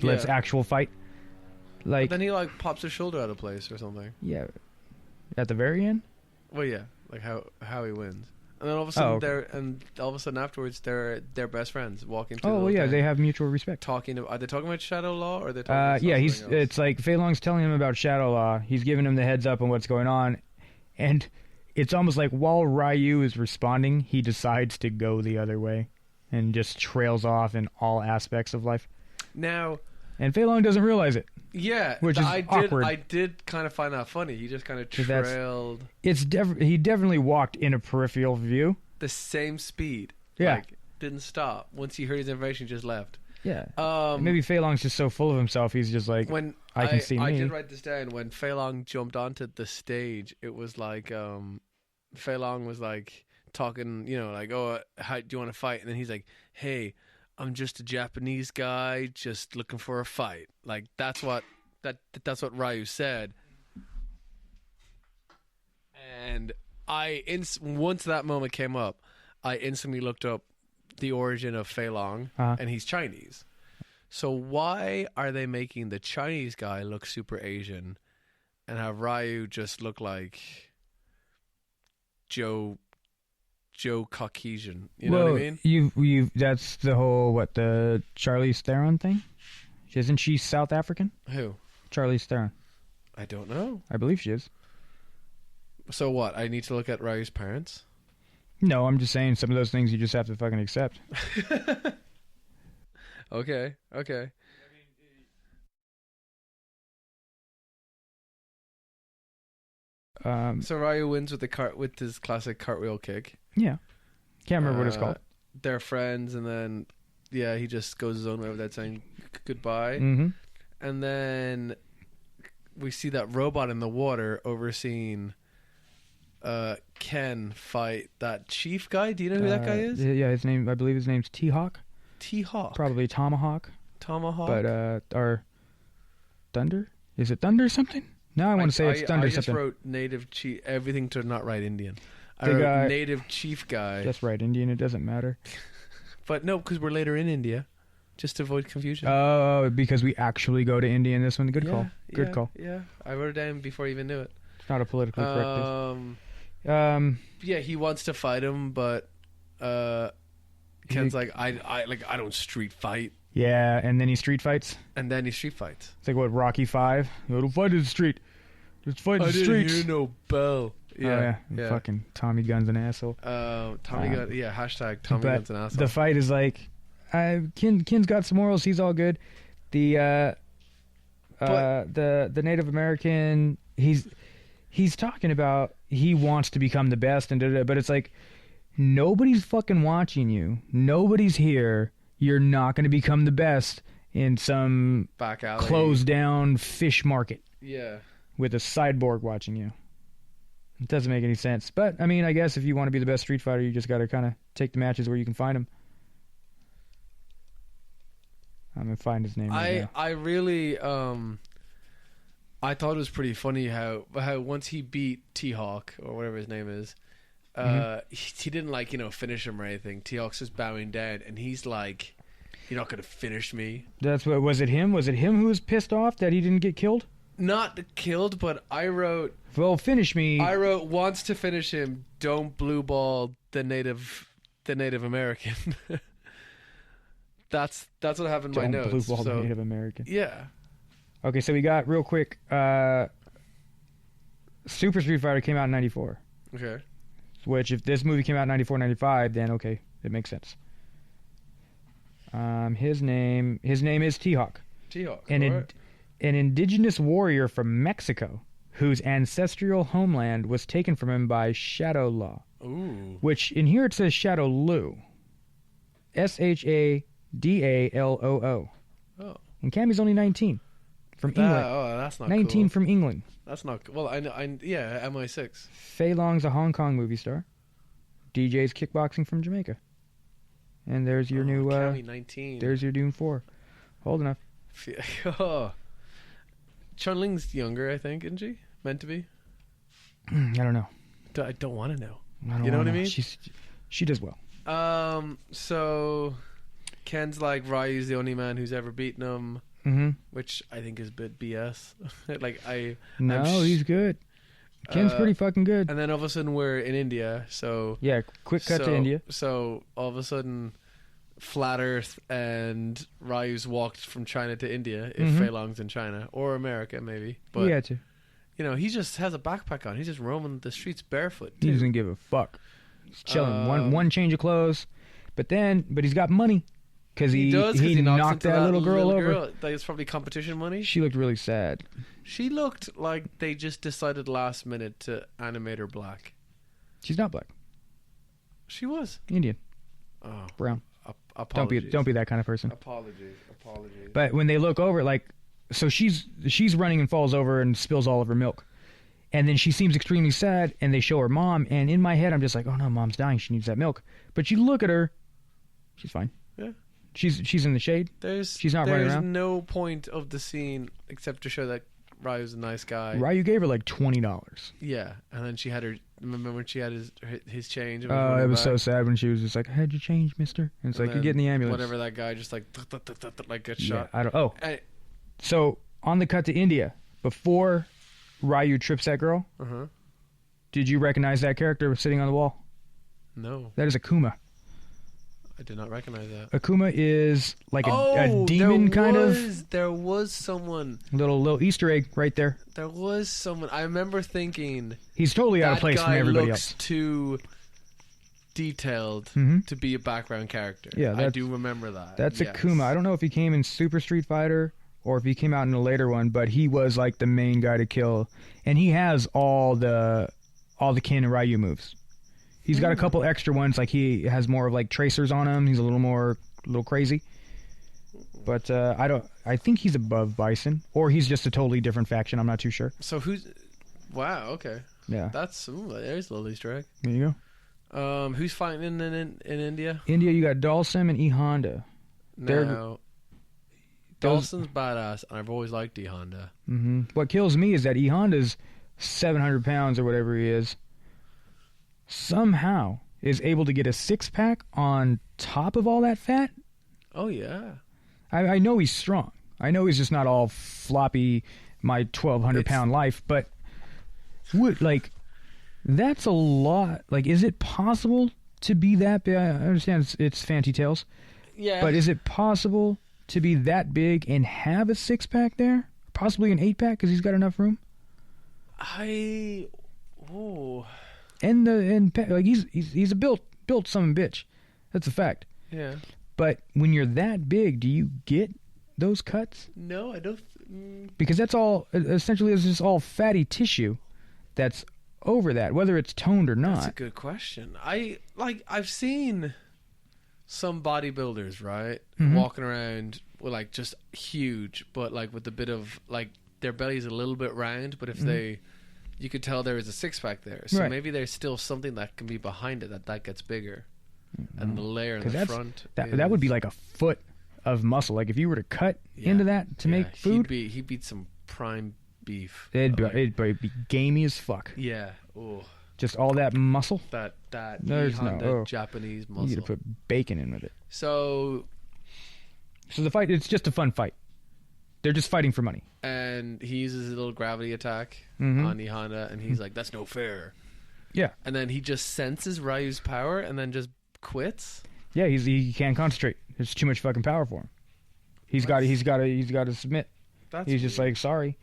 Let's actual fight. Like, but then he like pops his shoulder out of place or something. Yeah. At the very end? Well, yeah, like how he wins. And then all of a sudden afterwards they're best friends walking through. Oh, yeah, they have mutual respect. Are they talking about Shadow Law, or are they talking about yeah, else? It's like Fei Long's telling him about Shadow Law. He's giving him the heads up on what's going on, and it's almost like while Ryu is responding, he decides to go the other way and just trails off in all aspects of life. Now, and Fei Long doesn't realize it. Yeah, which is awkward. I did kind of find that funny. He just kind of trailed. He definitely walked in a peripheral view. The same speed. Yeah. Like, didn't stop. Once he heard his information, he just left. Yeah. Maybe Fei Long's just so full of himself. He's just like, when I can see me. I did write this down. When Fei Long jumped onto the stage, it was like Fei Long was like talking, like, oh, how do you want to fight? And then he's like, hey, I'm just a Japanese guy, just looking for a fight. Like that's what Ryu said. And once that moment came up, I instantly looked up the origin of Fei Long, and he's Chinese. So why are they making the Chinese guy look super Asian and have Ryu just look like Joe Caucasian? You know what I mean? You that's the whole the Charlize Theron thing. Isn't she South African? Who? Charlize Theron. I don't know. I believe she is. So what? I need to look at Ryu's parents? No, I'm just saying some of those things you just have to fucking accept. Okay. So Ryu wins with his classic cartwheel kick. Yeah. Can't remember what it's called. They're friends, and then he just goes his own way without saying goodbye. Mm-hmm. And then we see that robot in the water overseeing Ken fight that chief guy. Do you know who that guy is? Yeah, I believe his name's T-Hawk. T-Hawk. Probably Tomahawk. But or Thunder? Is it Thunder something? No, I want to say it's Thunder something. I just wrote native chief, everything to not write Indian. I wrote native chief guy. Just write Indian, it doesn't matter. But no, because we're later in India, just to avoid confusion. Oh, because we actually go to India in this one. Good call. Good call. Yeah, I wrote it down before I even knew it. It's not a politically correct. Yeah, he wants to fight him, but Ken's like, I don't street fight. Yeah, and then he street fights. It's like what, Rocky 5? Don't fight in the street. Just fight in the streets. I didn't hear no bell. Yeah. Fucking Tommy Gunn's an asshole. Tommy Gunn. Yeah, hashtag Tommy Gunn's an asshole. The fight is like, Ken's got some morals. He's all good. The Native American, he's talking about he wants to become the best and but it's like, nobody's fucking watching you. Nobody's here. You're not going to become the best in some back alley, closed down fish market. Yeah. With a cyborg watching you. It doesn't make any sense. But, I mean, I guess if you want to be the best Street Fighter, you just got to kind of take the matches where you can find them. I'm going to find his name right now. I really, I thought it was pretty funny how once he beat T-Hawk, or whatever his name is, he didn't finish him or anything. T-Hawk's just bowing down, and he's like, "You're not gonna finish me." Was it him? Was it him who was pissed off that he didn't get killed? Not killed, but I wrote, "Well, finish me." I wrote, "Wants to finish him. Don't blue ball the Native American." That's what happened in my notes. Blue ball the Native American. Yeah. Okay, so we got real quick. Super Street Fighter came out in '94. Okay. Which, if this movie came out in 94, 95, then okay, it makes sense. His name is T-Hawk. T-Hawk, an indigenous warrior from Mexico whose ancestral homeland was taken from him by Shadow Law. Ooh. Which, in here it says Shadow Lu. Shadaloo. Oh. And Cammy's only 19. From England. Oh, that's not 19 cool. from England. That's not cool. Well, I know, MI6. Fei Long's a Hong Kong movie star. DJ's kickboxing from Jamaica. And there's your new... Cammy 19. There's your Dune 4. Old enough. Chun-Ling's younger, I think, isn't she? Meant to be? I don't know. I don't want to know. You know what I mean? She does well. So Ken's like, Ryu's the only man who's ever beaten him. Mm-hmm. Which I think is a bit BS. He's good. Ken's pretty fucking good. And then all of a sudden we're in India, so yeah, quick cut to India. So all of a sudden, Flat Earth and Ryu's walked from China to India. If Fei Long's in China or America, maybe. But he had to. He just has a backpack on. He's just roaming the streets barefoot. He doesn't give a fuck. He's chilling. One change of clothes, but he's got money. Because he knocked that little girl over. It's probably competition money. She looked really sad. She looked like they just decided last minute to animate her black. She's not black. She was Indian. Oh, brown. Apologies. Don't be that kind of person. Apologies. But when they look over, like, so she's running and falls over and spills all of her milk, and then she seems extremely sad, and they show her mom, and in my head I'm just like, oh no, mom's dying, she needs that milk. But you look at her, she's fine. Yeah. She's in the shade. She's not running around. There's no point of the scene except to show that Ryu's a nice guy. Ryu gave her like $20. Yeah, and then she had her. Remember when she had his change? Oh, it was so sad when she was just like, "I had your change, mister." And it's like, you get in the ambulance. Whatever, that guy just like gets shot. I don't. Oh, so on the cut to India, before Ryu trips that girl, did you recognize that character sitting on the wall? No. That is Akuma. I did not recognize that. Akuma is like a demon kind of. There was someone. Little Easter egg right there. There was someone. I remember thinking he's totally out of place from everybody else. Too detailed to be a background character. Yeah, I do remember that. That's Akuma. I don't know if he came in Super Street Fighter or if he came out in a later one, but he was like the main guy to kill, and he has all the Ken and Ryu moves. He's got a couple extra ones, like he has more of like tracers on him. He's a little crazy. But I think he's above Bison, or he's just a totally different faction. I'm not too sure. So wow, okay. Yeah. There's a little Easter egg. There you go. Who's fighting in India? India, you got Dalsim and E Honda. Now, Dalsim's badass, and I've always liked E Honda. What kills me is that E Honda's 700 pounds or whatever he is. Somehow is able to get a six-pack on top of all that fat. Oh, yeah. I know he's strong. I know he's just not all floppy, my 1,200-pound life, but that's a lot. Like, is it possible to be that big? I understand it's Fancy Tales. Yeah. But is it possible to be that big and have a six-pack there? Possibly an eight-pack because he's got enough room? He's a built son of a bitch. That's a fact. Yeah. But when you're that big, do you get those cuts? No, I don't. Because that's all. Essentially, it's just all fatty tissue that's over that, whether it's toned or not. That's a good question. I've seen some bodybuilders, right, walking around with like just huge, but like with a bit of like their belly's a little bit round, but if they. You could tell there is a six-pack there. So maybe there's still something that can be behind it that gets bigger. And the layer in the front. That would be like a foot of muscle. Like if you were to cut into that to make food. He'd be some prime beef. It'd be gamey as fuck. Yeah. Oh. Just all that muscle. That Japanese muscle. You need to put bacon in with it. So the fight, it's just a fun fight. They're just fighting for money. And he uses a little gravity attack on E Honda, and he's like, that's no fair. Yeah. And then he just senses Ryu's power and then just quits. Yeah, he can't concentrate. There's too much fucking power for him. He's got to submit. He's just like, sorry.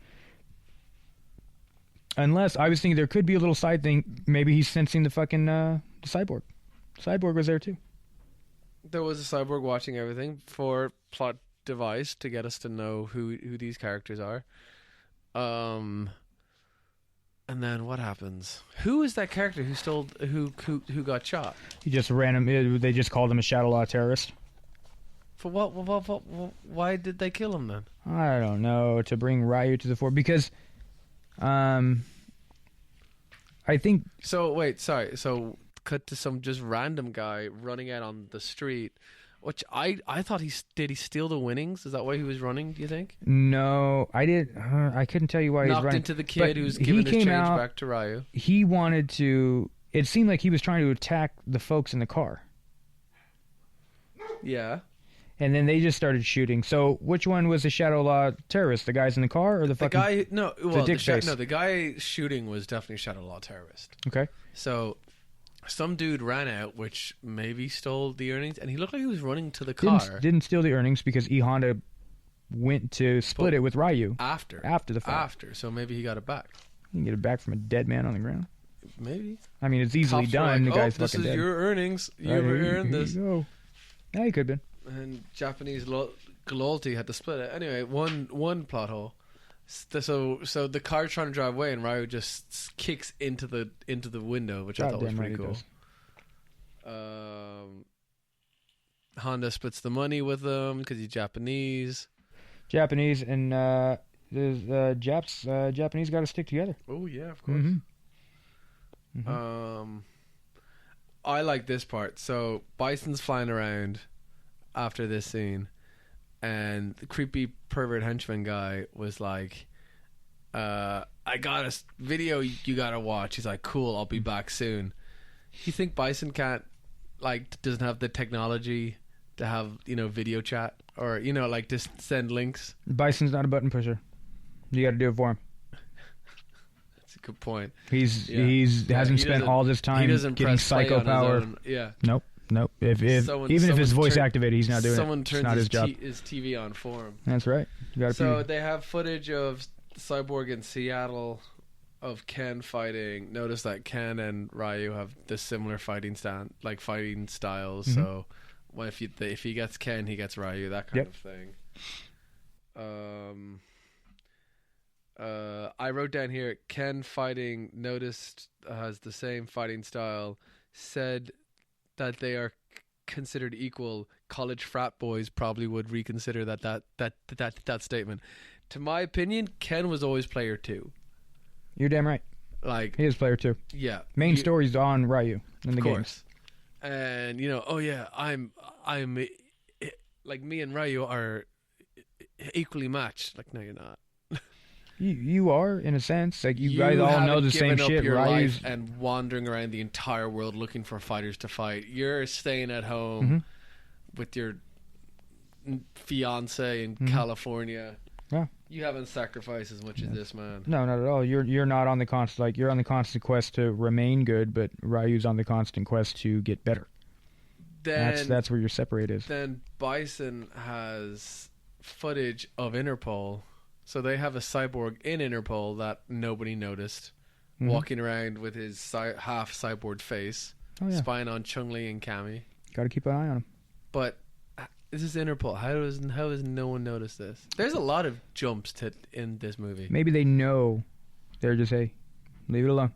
Unless, I was thinking there could be a little side thing. Maybe he's sensing the fucking the cyborg. Cyborg was there too. There was a cyborg watching everything for plot device to get us to know who these characters are. And then what happens? Who is that character who got shot? He just ran him. They just called him a shadow law terrorist. For what? Why did they kill him then? I don't know. To bring Ryu to the fore, because I think. So wait, sorry. So cut to some just random guy running out on the street. Which I thought did he steal the winnings? Is that why he was running, do you think? No, I did. I couldn't tell you why he was running. Knocked into the kid who was giving his change back to Ryu. He wanted to... It seemed like he was trying to attack the folks in the car. Yeah. And then they just started shooting. So which one was the Shadow Law terrorist? The guys in the car or the fucking... guy... No, well, the the guy shooting was definitely Shadow Law terrorist. Okay. So... Some dude ran out, which maybe stole the earnings, and he looked like he was running to the car. Didn't steal the earnings because E Honda went to split it with Ryu after the fight. After, so maybe he got it back. You can get it back from a dead man on the ground. Maybe. I mean, it's easily done. Like, the guy's fucking dead. This is your earnings. You earned this. You go. Yeah, he could have been. And Japanese loyalty had to split it. Anyway, one plot hole. So the car's trying to drive away, and Ryu just kicks into the window, which I thought was pretty cool. Honda splits the money with him because he's Japanese. Japanese and the Japanese got to stick together. Oh yeah, of course. Mm-hmm. Mm-hmm. I like this part. So Bison's flying around after this scene, and the creepy pervert henchman guy was like, "I got a video you gotta watch." He's like, "Cool, I'll be back soon." You think Bison can't, like, doesn't have the technology to have, you know, video chat or, you know, like, just send links? Bison's not a button pusher. You got to do it for him. That's a good point. Hasn't spent all this time getting psycho power. Yeah. Nope. If his voice activated, he's not doing it. Someone turns his job. his TV on for him. That's right. So they have footage of Cyborg in Seattle of Ken fighting. Notice that Ken and Ryu have the similar fighting styles. Mm-hmm. So, well, if he gets Ken, he gets Ryu. That kind of thing. I wrote down here, Ken fighting, noticed has the same fighting style, said that they are considered equal. College frat boys probably would reconsider that statement. To my opinion, Ken was always player 2. You're damn right. Like, he is player 2. Yeah. Main story's on Ryu in the games. And, you know, I'm like, me and Ryu are equally matched. Like, no, you're not. You are, in a sense. Like, you guys all know the same shit. Your life and wandering around the entire world looking for fighters to fight. You're staying at home with your fiance in California. Yeah. You haven't sacrificed as much as this man. No, not at all. You're not on the constant, like, you're on the constant quest to remain good, but Ryu's on the constant quest to get better. That's where your separate is. Then Bison has footage of Interpol. So they have a cyborg in Interpol that nobody noticed, walking around with his half cyborg face, spying on Chun-Li and Cammy. Got to keep an eye on him. But this is Interpol. How has no one noticed this? There's a lot of jumps in this movie. Maybe they know. They're just, hey, leave it alone.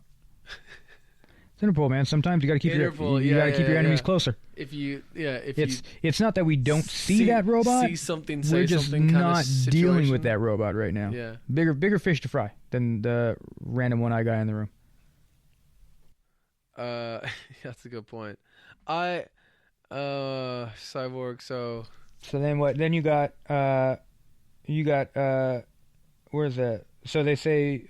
It's Interpol, man. Sometimes you got to keep your enemies closer. It's not that we don't see that robot. See something, we're just something not dealing with that robot right now. Yeah, bigger fish to fry than the random one-eye guy in the room. That's a good point. Cyborg. So then what? Then you got where's that? So they say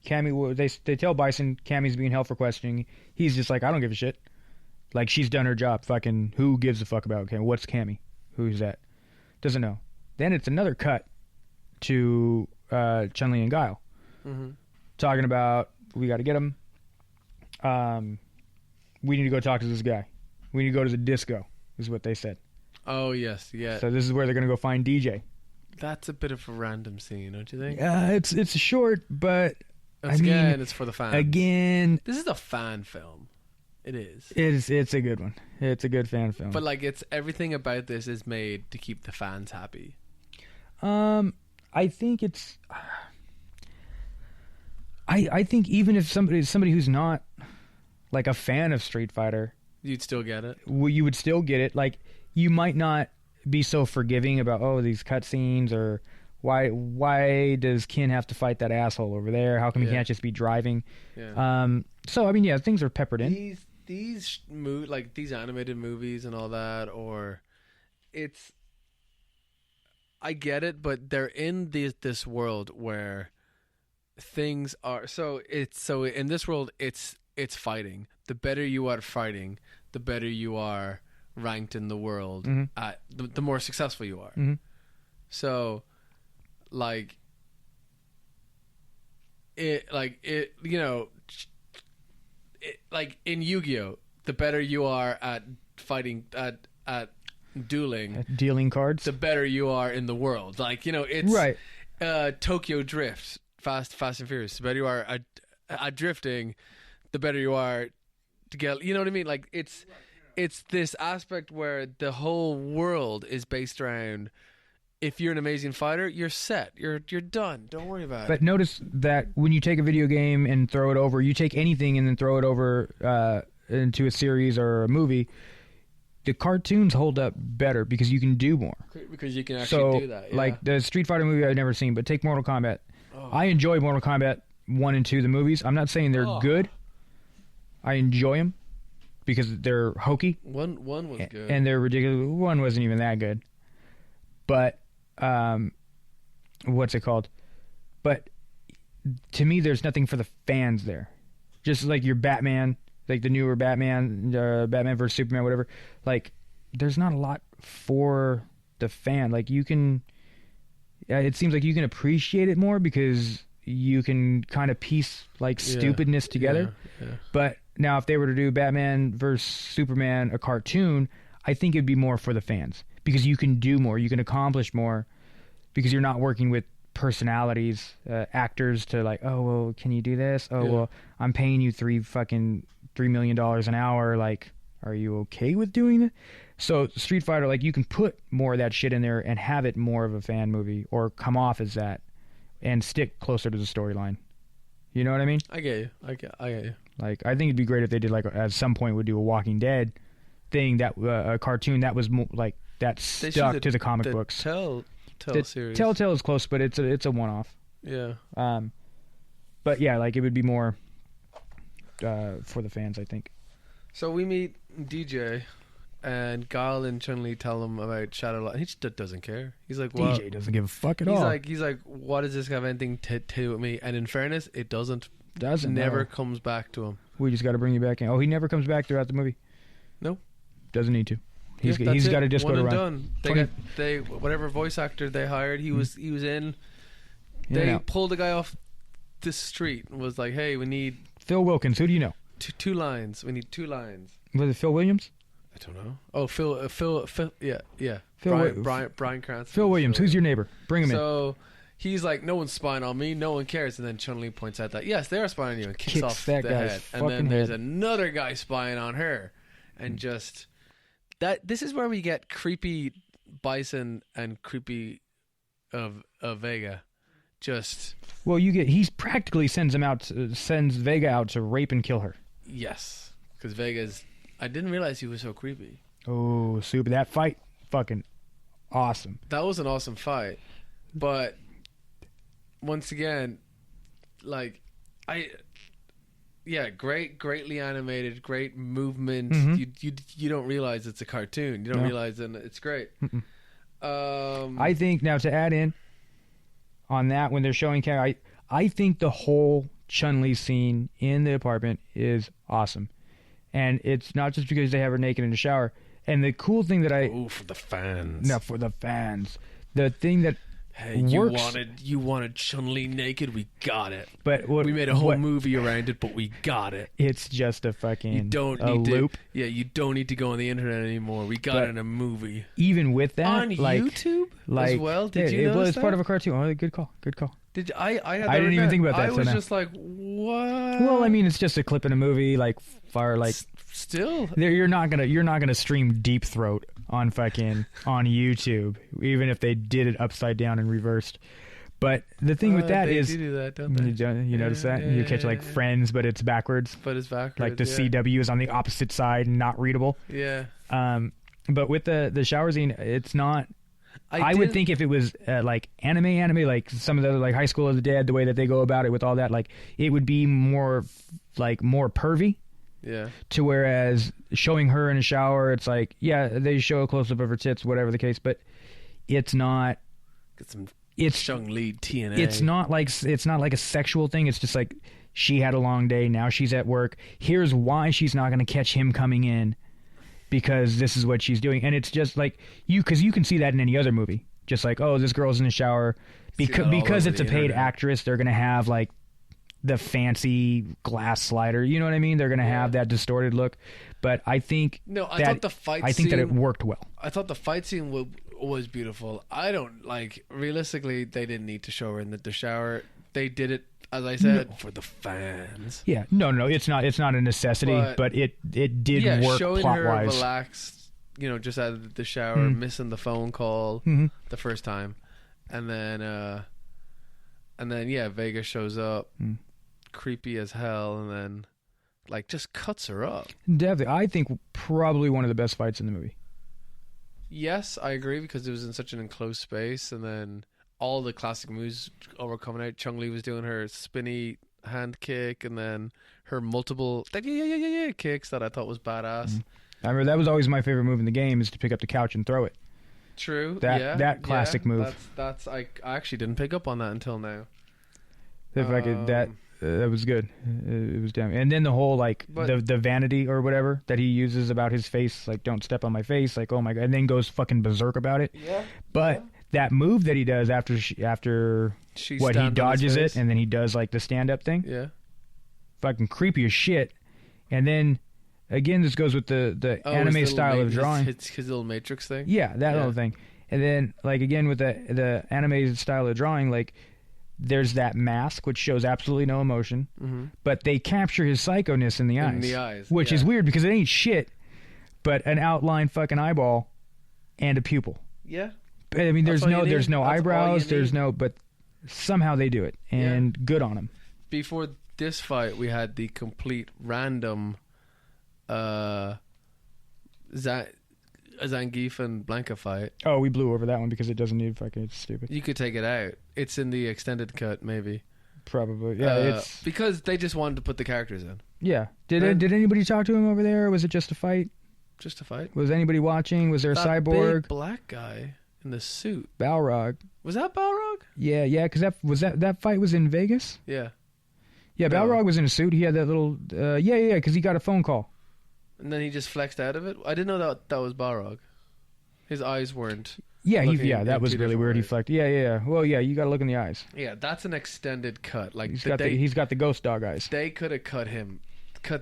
Cammy. They tell Bison Cammy's being held for questioning. He's just like, I don't give a shit. Like, she's done her job. Fucking who gives a fuck about Cammy? What's Cammy? Who's that? Doesn't know. Then it's another cut to Chun-Li and Guile talking about, we got to get him. We need to go talk to this guy. We need to go to the disco, is what they said. Oh, yes, yeah. So this is where they're going to go find DJ. That's a bit of a random scene, don't you think? Yeah, it's short, but it's for the fans. Again, this is a fan film. It is. It's a good one. It's a good fan film. But, like, it's everything about this is made to keep the fans happy. I think it's. I think even if somebody who's not like a fan of Street Fighter, you'd still get it. You would still get it. Like, you might not be so forgiving about these cutscenes, or why does Ken have to fight that asshole over there? How come he can't just be driving? Yeah. So I mean, things are peppered in. These animated movies and all that, or it's. I get it, but they're in this world where things are so in this world it's fighting. The better you are fighting, the better you are ranked in the world. At the more successful you are. So, like in Yu-Gi-Oh, the better you are at fighting at dueling, dealing cards, the better you are in the world. Like, it's right. Tokyo Drift, Fast and Furious. The better you are at drifting, the better you are to get. You know what I mean? Like, it's this aspect where the whole world is based around. If you're an amazing fighter, you're set. You're done. Don't worry about it. But notice that when you take a video game and throw it over, you take anything and then throw it over into a series or a movie, the cartoons hold up better because you can do more. Because you can actually do that. Yeah. Like the Street Fighter movie I've never seen, but take Mortal Kombat. Oh. I enjoy Mortal Kombat 1 and 2, the movies. I'm not saying they're good. I enjoy them because they're hokey. One was good. And they're ridiculous. 1 wasn't even that good. But, what's it called? But to me, there's nothing for the fans there. Just like your Batman, like the newer Batman, Batman vs. Superman, whatever. Like, there's not a lot for the fan. Like, you can... it seems like you can appreciate it more because you can kind of piece, like, stupidness together. Yeah. But now if they were to do Batman vs. Superman, a cartoon, I think it'd be more for the fans. Because you can do more. You can accomplish more. Because you're not working with personalities, actors to like, oh, well, can you do this? Oh, well, I'm paying you $3 million an hour. Like, are you okay with doing it? So Street Fighter, like, you can put more of that shit in there and have it more of a fan movie or come off as that and stick closer to the storyline. You know what I mean? I get you. I get you. Like, I think it'd be great if they did, like, at some point would do a Walking Dead thing, that a cartoon that was like that stuck to the comic books. Series. Telltale is close, but it's a one-off. Yeah. But yeah, like, it would be more for the fans, I think. So we meet DJ, and Guile and Chun-Li tell him about Shadowlight. He just doesn't care. He's like, well, DJ doesn't give a fuck at all. He's like, what does this have anything to do with me? And in fairness, it doesn't. Never comes back to him. We just got to bring you back in. Oh, he never comes back throughout the movie. No. Doesn't need to. He's got to just One go to and run. They whatever voice actor they hired, he was in. They pulled a guy off the street and was like, "Hey, we need Phil Wilkins. Who do you know? Two lines. We need 2 lines." Was it Phil Williams? I don't know. Oh, Phil. Yeah. Brian Cranston. Phil Williams. Who's your neighbor? Bring him in. So he's like, "No one's spying on me. No one cares." And then Chun-Li points out that yes, they are spying on you and kicks off that the guy's head. fucking And then there's head. another guy spying on her, and just. This is where we get creepy Bison and creepy of Vega. Just he's practically sends Vega out to rape and kill her. yes, because Vega's. I didn't realize he was so creepy. Oh, super! That fight, fucking awesome. That was an awesome fight, but once again, like greatly animated, great movement. Mm-hmm. You don't realize it's a cartoon. You don't realize that it's great. I think now to add in on that when they're showing I think the whole Chun-Li scene in the apartment is awesome, and it's not just because they have her naked in the shower. And the cool thing that for the fans. No, for the fans. The thing that hey, works, you wanted Chun-Li naked, we got it. But we made a whole movie around it, but we got it. It's just a fucking you don't need loop. To, you don't need to go on the internet anymore. We got it in a movie. Even with that, on YouTube as well. Did you notice it's part of a cartoon. Oh, good call. Did I didn't even think about that. I was just like, what? Well, I mean, it's just a clip in a movie, like far, like still. You're not gonna stream Deep Throat on YouTube, even if they did it upside down and reversed. But the thing with that is, they do that, don't they? You notice that you catch like Friends, but it's backwards. But it's backwards. Like the CW is on the opposite side and not readable. Yeah. But with the shower scene, it's not. I would think if it was like anime, like some of the like High School of the Dead, the way that they go about it with all that, like it would be more pervy. Yeah. To whereas showing her in a shower, it's like, yeah, they show a close up of her tits, whatever the case, but it's not. It's Chun-Li TNA. It's not like a sexual thing. It's just like she had a long day. Now she's at work. Here's why she's not going to catch him coming in, because this is what she's doing. And it's just like because you can see that in any other movie. Just like, oh, this girl's in the shower because it's a paid actress. They're going to have like the fancy glass slider, you know what I mean? They're going to have that distorted look. But I think I thought the fight I think scene, that it worked well. I thought the fight scene was beautiful. I don't realistically, they didn't need to show her in the shower. They did it, as I said, for the fans. Yeah, no, it's not a necessity, but it did work showing plot her wise. Relaxed, just out of the shower, missing the phone call the first time, and then Vega shows up, creepy as hell, and then like just cuts her up. Definitely, I think probably one of the best fights in the movie. Yes, I agree because it was in such an enclosed space, and then all the classic moves were coming out. Chung-Li was doing her spinny hand kick, and then her multiple kicks that I thought was badass. Mm-hmm. I remember that was always my favorite move in the game, is to pick up the couch and throw it. True. That classic move. That's I actually didn't pick up on that until now. That was good. It was damn. And then the whole the vanity or whatever that he uses about his face, like don't step on my face, like oh my god, and then goes fucking berserk about it. Yeah. But that move that he does after he dodges it, and then he does like the stand up thing. Yeah. Fucking creepy as shit. And then again, this goes with the anime style of drawing. His little matrix thing. Yeah, that little thing. And then like again with the anime style of drawing, like there's that mask which shows absolutely no emotion, but they capture his psychoness in the eyes. Which is weird because it ain't shit, but an outlined fucking eyeball and a pupil. Yeah. I mean, there's no eyebrows, but somehow they do it, and good on them. Before this fight, we had the complete random Zangief and Blanca fight. Oh, we blew over that one because it doesn't need fucking. It's stupid. You could take it out. It's in the extended cut, maybe. Probably, yeah. It's because they just wanted to put the characters in. Yeah. Did anybody talk to him over there? Or was it just a fight? Just a fight. Was anybody watching? Was there a cyborg? Big black guy in the suit. Balrog. Was that Balrog? Yeah, because that fight was in Vegas. Yeah. Yeah, No. Balrog was in a suit. He had that little. Because he got a phone call. And then he just flexed out of it. I didn't know that was Balrog. His eyes weren't. Yeah, that was really weird. He flexed. Yeah. Well, yeah, you got to look in the eyes. Yeah, that's an extended cut. Like he's got the ghost dog eyes. They could have cut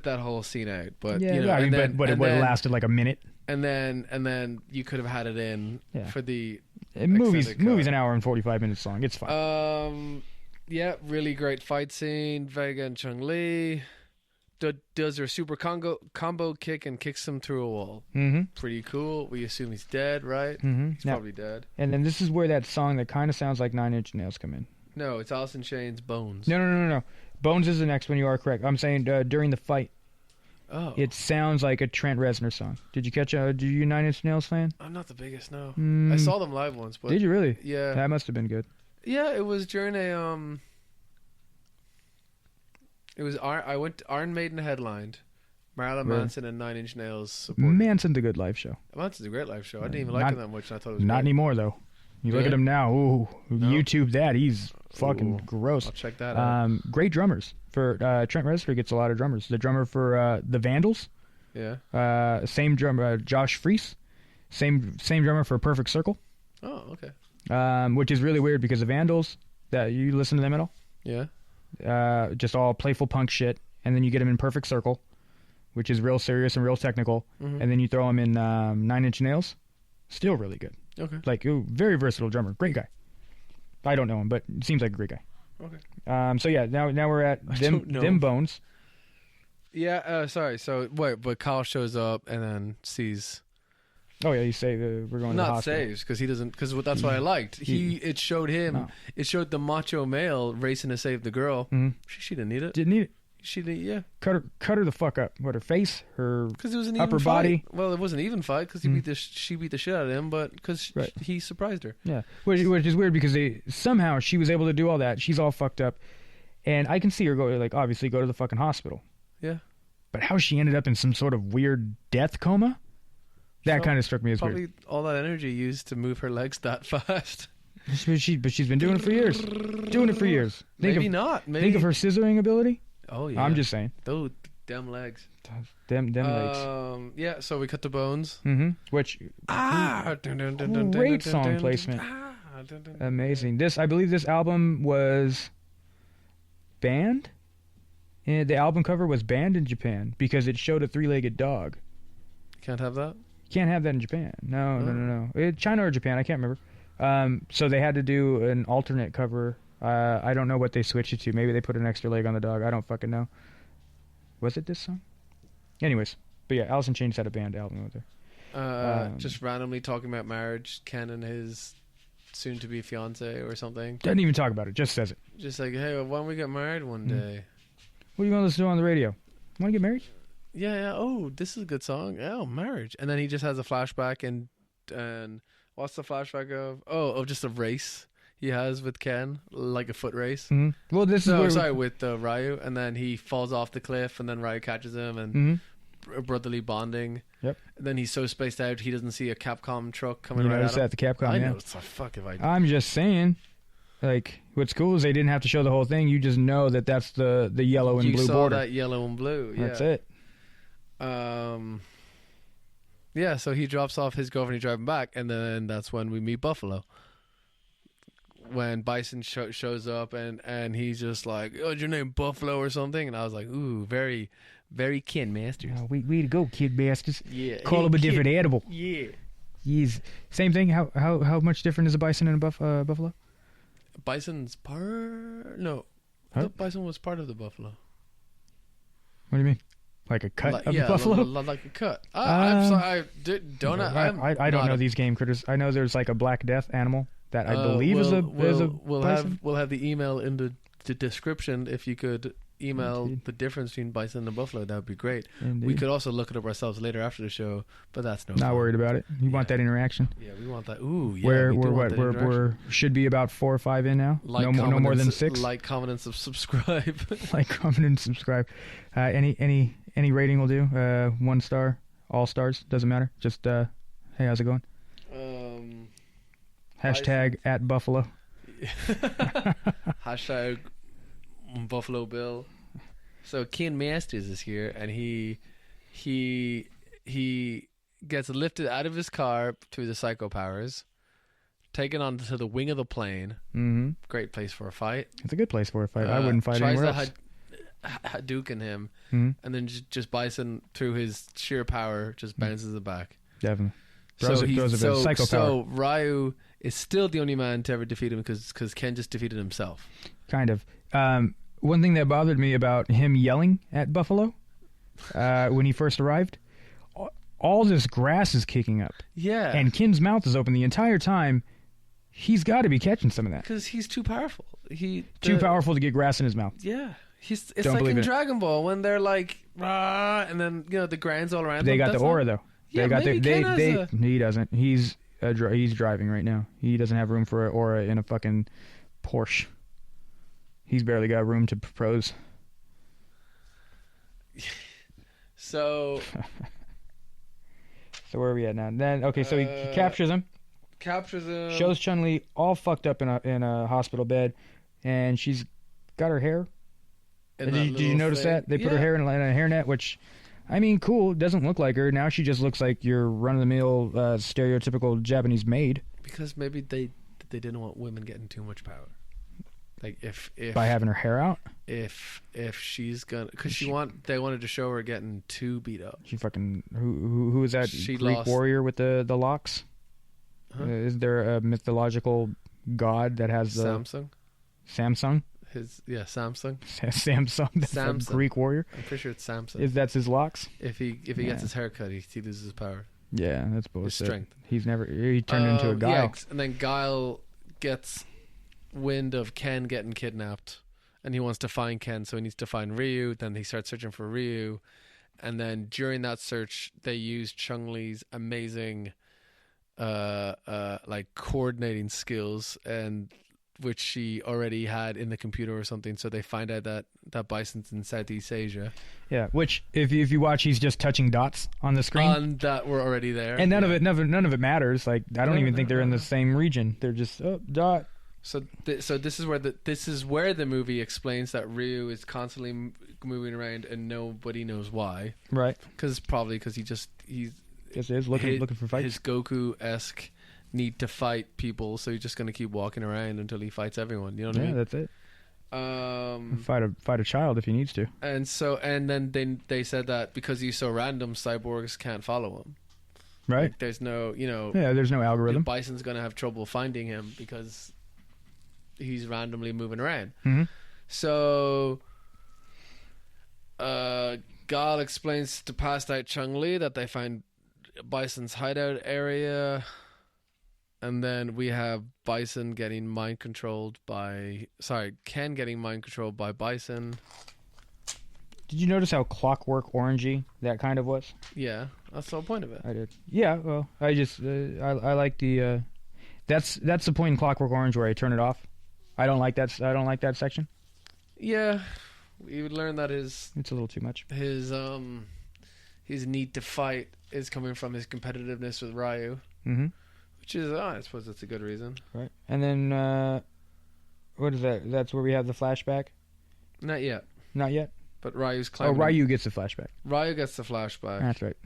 that whole scene out, but yeah, you know, it would have lasted like a minute. And then you could have had it in for the movie's an hour and 45 minutes long. It's fine. Yeah, really great fight scene. Vega and Chung-Li does her super combo kick and kicks him through a wall. Mm-hmm. Pretty cool. We assume he's dead, right? Mm-hmm. He's probably dead. And then this is where that song that kind of sounds like Nine Inch Nails come in. No, it's Alice in Chains' Bones. No. Bones is the next one. You are correct. I'm saying during the fight. Oh. It sounds like a Trent Reznor song. Did you catch do you Nine Inch Nails fan? I'm not the biggest, no. I saw them live once, but did you really? Yeah. That must have been good. Yeah, it was during Iron Maiden headlined. Marilyn Manson and Nine Inch Nails supported. Manson's a good live show. Manson's a great live show. I didn't even like him that much, and I thought it was not great. Anymore though. You look at him now. Ooh, no? YouTube that. He's fucking gross. I'll check that out. Great drummers. For Trent Reznor gets a lot of drummers. The drummer for the Vandals. Yeah. Same drummer, Josh Freese. Same drummer for Perfect Circle. Oh, okay. Which is really weird because the Vandals. That you listen to them at all? Yeah. Just all playful punk shit, and then you get them in Perfect Circle, which is real serious and real technical, and then you throw them in Nine Inch Nails. Still really good. Okay. Like, very versatile drummer. Great guy. I don't know him, but seems like a great guy. Okay. So yeah, now we're at them Bones. Yeah. Sorry. So wait, but Kyle shows up and then sees. Oh yeah, you say we're going to the hospital. Not saves because he doesn't. Because that's what I liked. It showed him. No. It showed the macho male racing to save the girl. Mm-hmm. She didn't need it. Didn't need it. She didn't. Yeah. Cut her the fuck up. What, her face, her because it was an upper even body. Fight. Well, it wasn't an even fight because she beat the shit out of him, but because he surprised her. Yeah, which is weird because somehow she was able to do all that. She's all fucked up, and I can see her obviously go to the fucking hospital. Yeah. But how she ended up in some sort of weird death coma, that kind of struck me as probably weird. All that energy used to move her legs that fast. But she's been doing it for years. Maybe not. Maybe. Think of her scissoring ability. Oh yeah. I'm just saying. Those damn legs. Them legs. Yeah. So we cut the Bones. Mm-hmm. Which great song placement. Amazing. I believe this album was banned. And the album cover was banned in Japan because it showed a three-legged dog. Can't have that. Can't have that in Japan. No. China or Japan, I can't remember. So they had to do an alternate cover. I don't know what they switched it to. Maybe they put an extra leg on the dog. I don't fucking know. Was it this song? Anyways, but yeah, Alice in Chains had a banned album with her. Just randomly talking about marriage, Ken and his soon-to-be fiance or something. Doesn't even talk about it. Just says it. Just like, hey, why don't we get married one day? What are you going to listen to on the radio? Want to get married? Yeah. Oh, this is a good song. Oh, marriage. And then he just has a flashback and what's the flashback of? Oh, of just a race he has with Ken, like a foot race. Mm-hmm. Well, this is with Ryu, and then he falls off the cliff, and then Ryu catches him, and brotherly bonding. Yep. And then he's so spaced out he doesn't see a Capcom truck coming you right notice at him. that the Capcom. I yeah. know. It's like, fuck if I. I'm just saying. Like, what's cool is they didn't have to show the whole thing. You just know that that's the yellow and blue border. You saw that yellow and blue. Yeah. That's it. Yeah, so he drops off his girlfriend, he's driving back, and then that's when we meet Buffalo. When Bison shows up, and he's just like, "Oh, is your name Buffalo or something?" And I was like, "Ooh, very, very Ken Masters." Oh, way to go, Kid Masters. Yeah, Call him a different animal. Yeah. He's same thing. How much different is a bison and a buffalo? Bison's no. Huh? The bison was part of the buffalo. What do you mean? Like a cut of yeah, a buffalo? Like a cut. I'm sorry. I don't know these game critters. I know there's like a Black Death animal that I believe is a bison. We'll have the email in the description if you could email the difference between bison and buffalo. That would be great. Indeed. We could also look it up ourselves later after the show, but that's not fun. worried about it. You want that interaction? Yeah, we want that. Ooh, yeah. We're should be about 4 or 5 in now. Like, no more than 6. Like, comment, and subscribe. Like, comment, and subscribe. Any rating will do. 1 star, all stars, doesn't matter. Just hey, how's it going? Hashtag at Buffalo. Hashtag Buffalo Bill. So Ken Masters is here, and he gets lifted out of his car through the psycho powers, taken onto the wing of the plane. Mm-hmm. Great place for a fight. It's a good place for a fight. I wouldn't fight anywhere else. Hadouken him, mm-hmm. and then just Bison through his sheer power just bounces it back. Definitely. So Ryu is still the only man to ever defeat him because Ken just defeated himself. Kind of. One thing that bothered me about him yelling at Buffalo when he first arrived, all this grass is kicking up. Yeah. And Ken's mouth is open the entire time. He's got to be catching some of that. Because he's too powerful. Too powerful to get grass in his mouth. Yeah. It's like in Dragon Ball when they're like, rah, and then, the ground's all around They got the aura, though. Yeah, He doesn't. He's driving right now. He doesn't have room for an aura in a fucking Porsche. He's barely got room to propose. So where are we at now? Then so he captures him. Shows Chun-Li all fucked up in a hospital bed, and she's got her hair. Did you notice that they put her hair in a hairnet? Which, I mean, cool. Doesn't look like her. Now she just looks like your run-of-the-mill, stereotypical Japanese maid. Because maybe they didn't want women getting too much power. Like if by having her hair out. If she's gonna, because they wanted to show her getting too beat up. She fucking who is that Greek warrior with the locks? Huh? Is there a mythological god that has the Samsung? Samsung. Samsung. Samsung. That's Samsung. A Greek warrior. I'm pretty sure it's Samsung. That's his locks. If he gets his hair cut, he loses his power. Yeah, that's bullshit. His strength. He turned into a Guile. Yeah, and then Guile gets wind of Ken getting kidnapped, and he wants to find Ken, so he needs to find Ryu. Then he starts searching for Ryu, and then during that search, they use Chun-Li's amazing, like coordinating skills, and which she already had in the computer or something. So they find out that Bison's in Southeast Asia. Yeah, which if you watch, he's just touching dots on the screen. On that were already there, and none of it matters. Like I don't even think they're in the same region. They're just dot. So this is where the movie explains that Ryu is constantly moving around and nobody knows why. Right. Because he's looking for fights. His Goku-esque need to fight people, so he's just going to keep walking around until he fights everyone. You know what I mean? Yeah, that's it. Fight a child if he needs to. And then they said that because he's so random, cyborgs can't follow him. Right. Like, there's no, there's no algorithm. Bison's going to have trouble finding him because he's randomly moving around. Mm-hmm. So Guile explains to passed out Chun-Li that they find Bison's hideout area, and then we have Ken getting mind controlled by Bison. Did you notice how clockwork orangey that kind of was? Yeah, that's the whole point of it. I did. Yeah, well, I just I like the that's the point in Clockwork Orange where I turn it off. I don't like that. I don't like that section. Yeah, we would learn that It's a little too much. His need to fight is coming from his competitiveness with Ryu, which is I suppose that's a good reason. Right, and then what is that? That's where we have the flashback. Not yet. Not yet. But Ryu's climbing. Oh, Ryu gets the flashback. Ryu gets the flashback. That's right.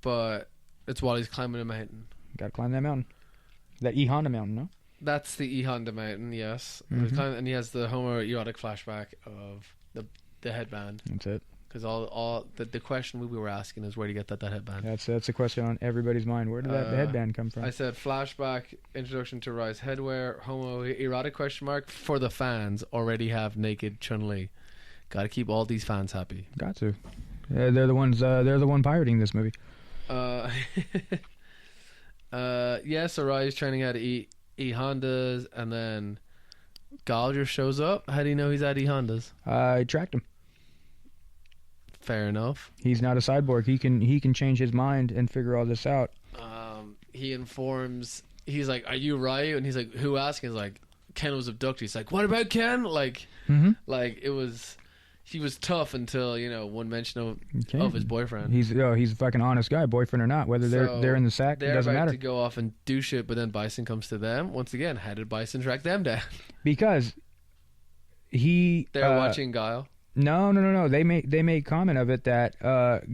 But it's while he's climbing a mountain. Got to climb that mountain. That E Honda mountain, no? That's the E Honda mountain, yes. And he has the homoerotic flashback of the headband. That's it. Because all the question we were asking is where do you get that headband? That's a question on everybody's mind. Where did that headband come from? I said flashback, introduction to Ryu's headwear, homoerotic question mark for the fans. Already have naked Chun-Li. Got to keep all these fans happy. Got to. They're the ones. They're the one pirating this movie. Yeah. So Ryu's training out of E Hondas, and then Gal just shows up. How do you know he's at E Hondas? I tracked him. Fair enough. He's not a cyborg. He can change his mind and figure all this out. He informs. He's like, "Are you Ryu?" And he's like, "Who asked?" He's like, "Ken was abducted." He's like, "What about Ken?" Like it was. He was tough until one mention of his boyfriend. He's a fucking honest guy, boyfriend or not. Whether they're in the sack, it doesn't matter. They're about to go off and do shit, but then Bison comes to them once again. How did Bison track them down? Because they're watching Guile. No. They made comment of it that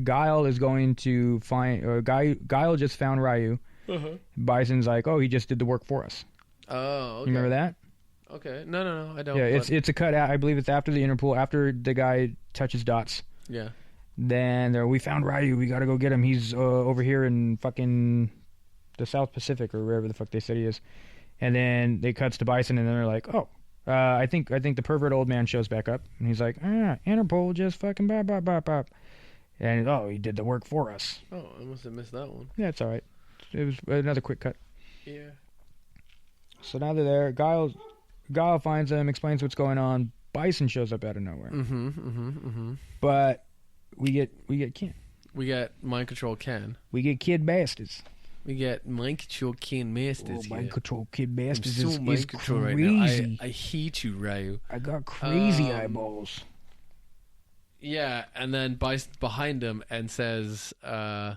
Guile is going to find. Guile just found Ryu. Bison's like, oh, he just did the work for us. Oh, okay. You remember that? Okay. No, I don't. Yeah, it's a cut out. I believe it's after the Interpol, after the guy touches dots. Yeah. Then we found Ryu. We got to go get him. He's over here in fucking the South Pacific or wherever the fuck they said he is. And then they cuts to Bison, and then they're like, oh, I think the pervert old man shows back up, and he's like, Interpol just fucking bop bop bop bop, and he did the work for us. Oh, I must have missed that one. Yeah, it's all right. It was another quick cut. Yeah. So now they're there. Guile finds them, explains what's going on. Bison shows up out of nowhere. But we get Ken. We get mind control Ken. We get Kid Bastards. We get mind control Ken Masters. Mind control Kid Bastards is control crazy. Right now. I hate you, Ryu. I got crazy eyeballs. Yeah, and then Bison behind him and says, Ryu,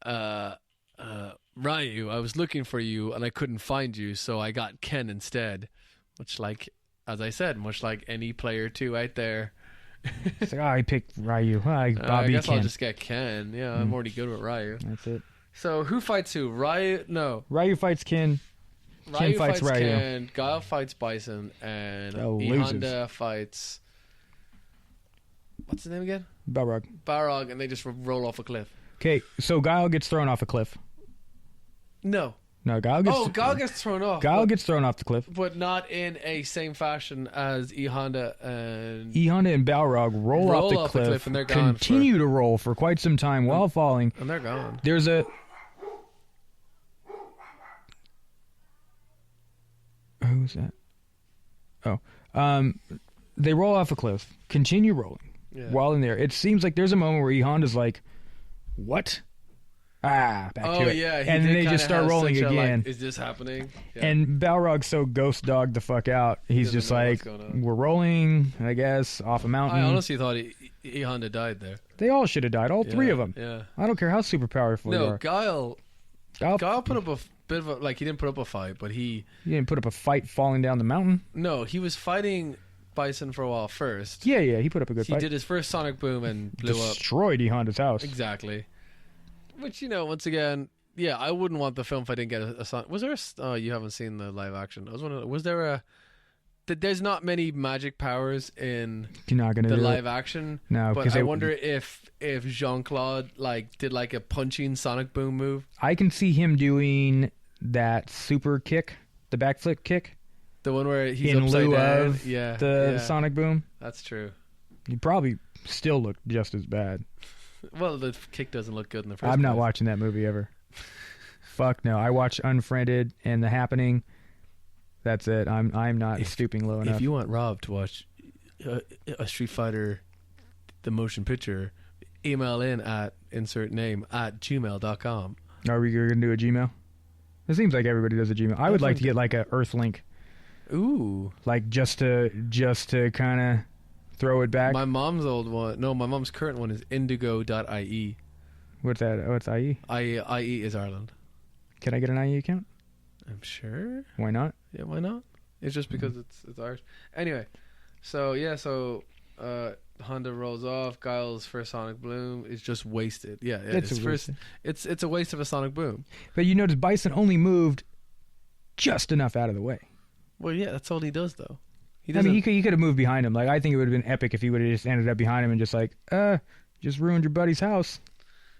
I was looking for you and I couldn't find you, so I got Ken instead. Which, as I said, much like any player too out there. It's like, I picked Ryu. I guess Ken. I'll just get Ken. Yeah, I'm already good with Ryu. That's it. So who fights who? Ryu? No. Ryu fights Ken. Ryu Ken fights Ryu. Ken. Guile fights Bison, and E Honda fights. What's his name again? Balrog, and they just roll off a cliff. Okay, so Guile gets thrown off a cliff. No, Guile gets. Guile gets thrown off. Guile gets thrown off the cliff, but not in a same fashion as E Honda and Balrog roll off the cliff, and they're gone. Continue to roll for quite some time while falling, and they're gone. There's a. Who's that? Oh, they roll off a cliff, continue rolling while in there. It seems like there's a moment where E Honda's like, "What?" Back to it. Yeah, and then they just start rolling again. Is this happening? Yeah. And Balrog's so ghost dogged the fuck out. He's just like, we're rolling, I guess, off a mountain. I honestly thought E Honda died there. They all should have died, all three of them. Yeah. I don't care how super powerful you are. Guile put up a bit of a, he didn't put up a fight, but he didn't put up a fight falling down the mountain. No, he was fighting Bison for a while first. Yeah, he put up a good fight. He did his first sonic boom and destroyed E Honda's house. Exactly. Which, once again, I wouldn't want the film if I didn't get a song. Was there oh, you haven't seen the live action. I was wondering, was there there's not many magic powers in the live action. No, but I wonder if Jean-Claude did a punching sonic boom move. I can see him doing that super kick, the backflip kick. The one where he's in upside lieu down. Of the sonic boom. That's true. He probably still looked just as bad. Well, the kick doesn't look good in the first place. I'm not watching that movie ever. Fuck no. I watch Unfriended and The Happening. That's it. I'm not stooping low enough. If you want Rob to watch a Street Fighter the motion picture, email in at insert name at gmail.com. Are we going to do a Gmail? It seems like everybody does a Gmail. I would like to get like a Earthlink. Ooh. Like just to kind of throw it back. My mom's old one. No, my mom's current one is indigo.ie. What's that? Oh, it's IE. IE is Ireland. Can I get an IE account? I'm sure. Why not? Yeah, why not? It's just because it's Irish. Anyway, so Honda rolls off. Guile's first sonic boom is just wasted. Yeah, it's a waste of a sonic boom. But you notice Bison only moved just enough out of the way. Well, yeah, that's all he does though. He could have moved behind him. Like I think it would have been epic if he would have just ended up behind him and just like, just ruined your buddy's house.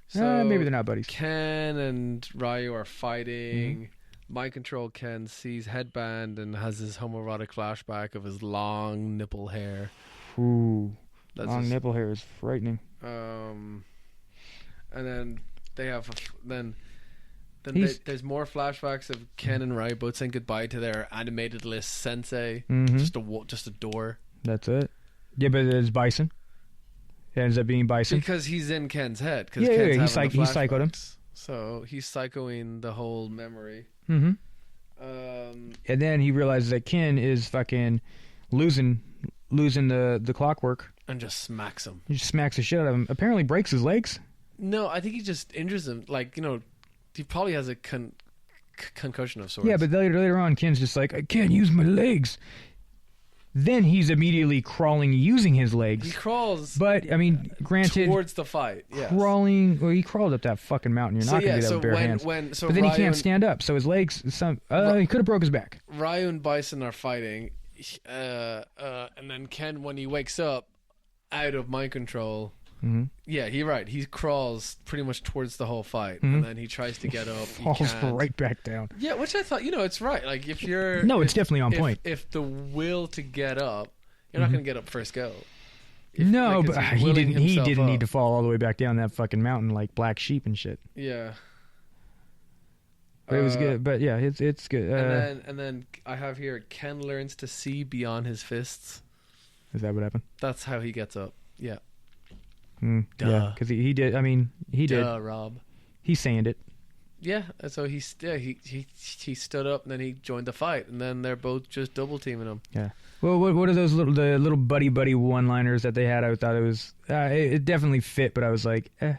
So maybe they're not buddies. Ken and Ryu are fighting. Mind control Ken sees headband and has this homoerotic flashback of his long nipple hair. Ooh, long nipple hair is frightening. And then they have there's more flashbacks of Ken and Ryu both saying goodbye to their animated list sensei. Just a door. That's it. Yeah, but it's Bison. It ends up being Bison because he's in Ken's head. Yeah, he psychoed him. So he's psychoing the whole memory. And then he realizes that Ken is fucking losing the clockwork and just smacks him. He just smacks the shit out of him. Apparently breaks his legs. No, I think he just injures him. Like, he probably has a concussion of sorts. Yeah, but later on, Ken's just like, I can't use my legs. Then he's immediately crawling using his legs. He crawls. But, I mean, granted... towards the fight, yes. Crawling... Well, he crawled up that fucking mountain. You're not going to do that with bare hands. But then he can't stand up, so his legs... he could have broke his back. Ryu and Bison are fighting. And then Ken, when he wakes up out of mind control... Yeah, you're right. He crawls pretty much towards the whole fight, and then he tries to get up. Falls right back down. Yeah, which I thought, it's right. Like if you're it's definitely on point. If the will to get up, you're not going to get up first go. But he didn't need to fall all the way back down that fucking mountain like black sheep and shit. Yeah, but it was good. But yeah, it's good. And then I have here Ken learns to see beyond his fists. Is that what happened? That's how he gets up. Yeah. Yeah, because he did. I mean, he did. Rob. He sand it. Yeah, so he stood up and then he joined the fight, and then they're both just double teaming him. Yeah. Well, what are those little buddy one-liners that they had? I thought it was it definitely fit, but I was like, I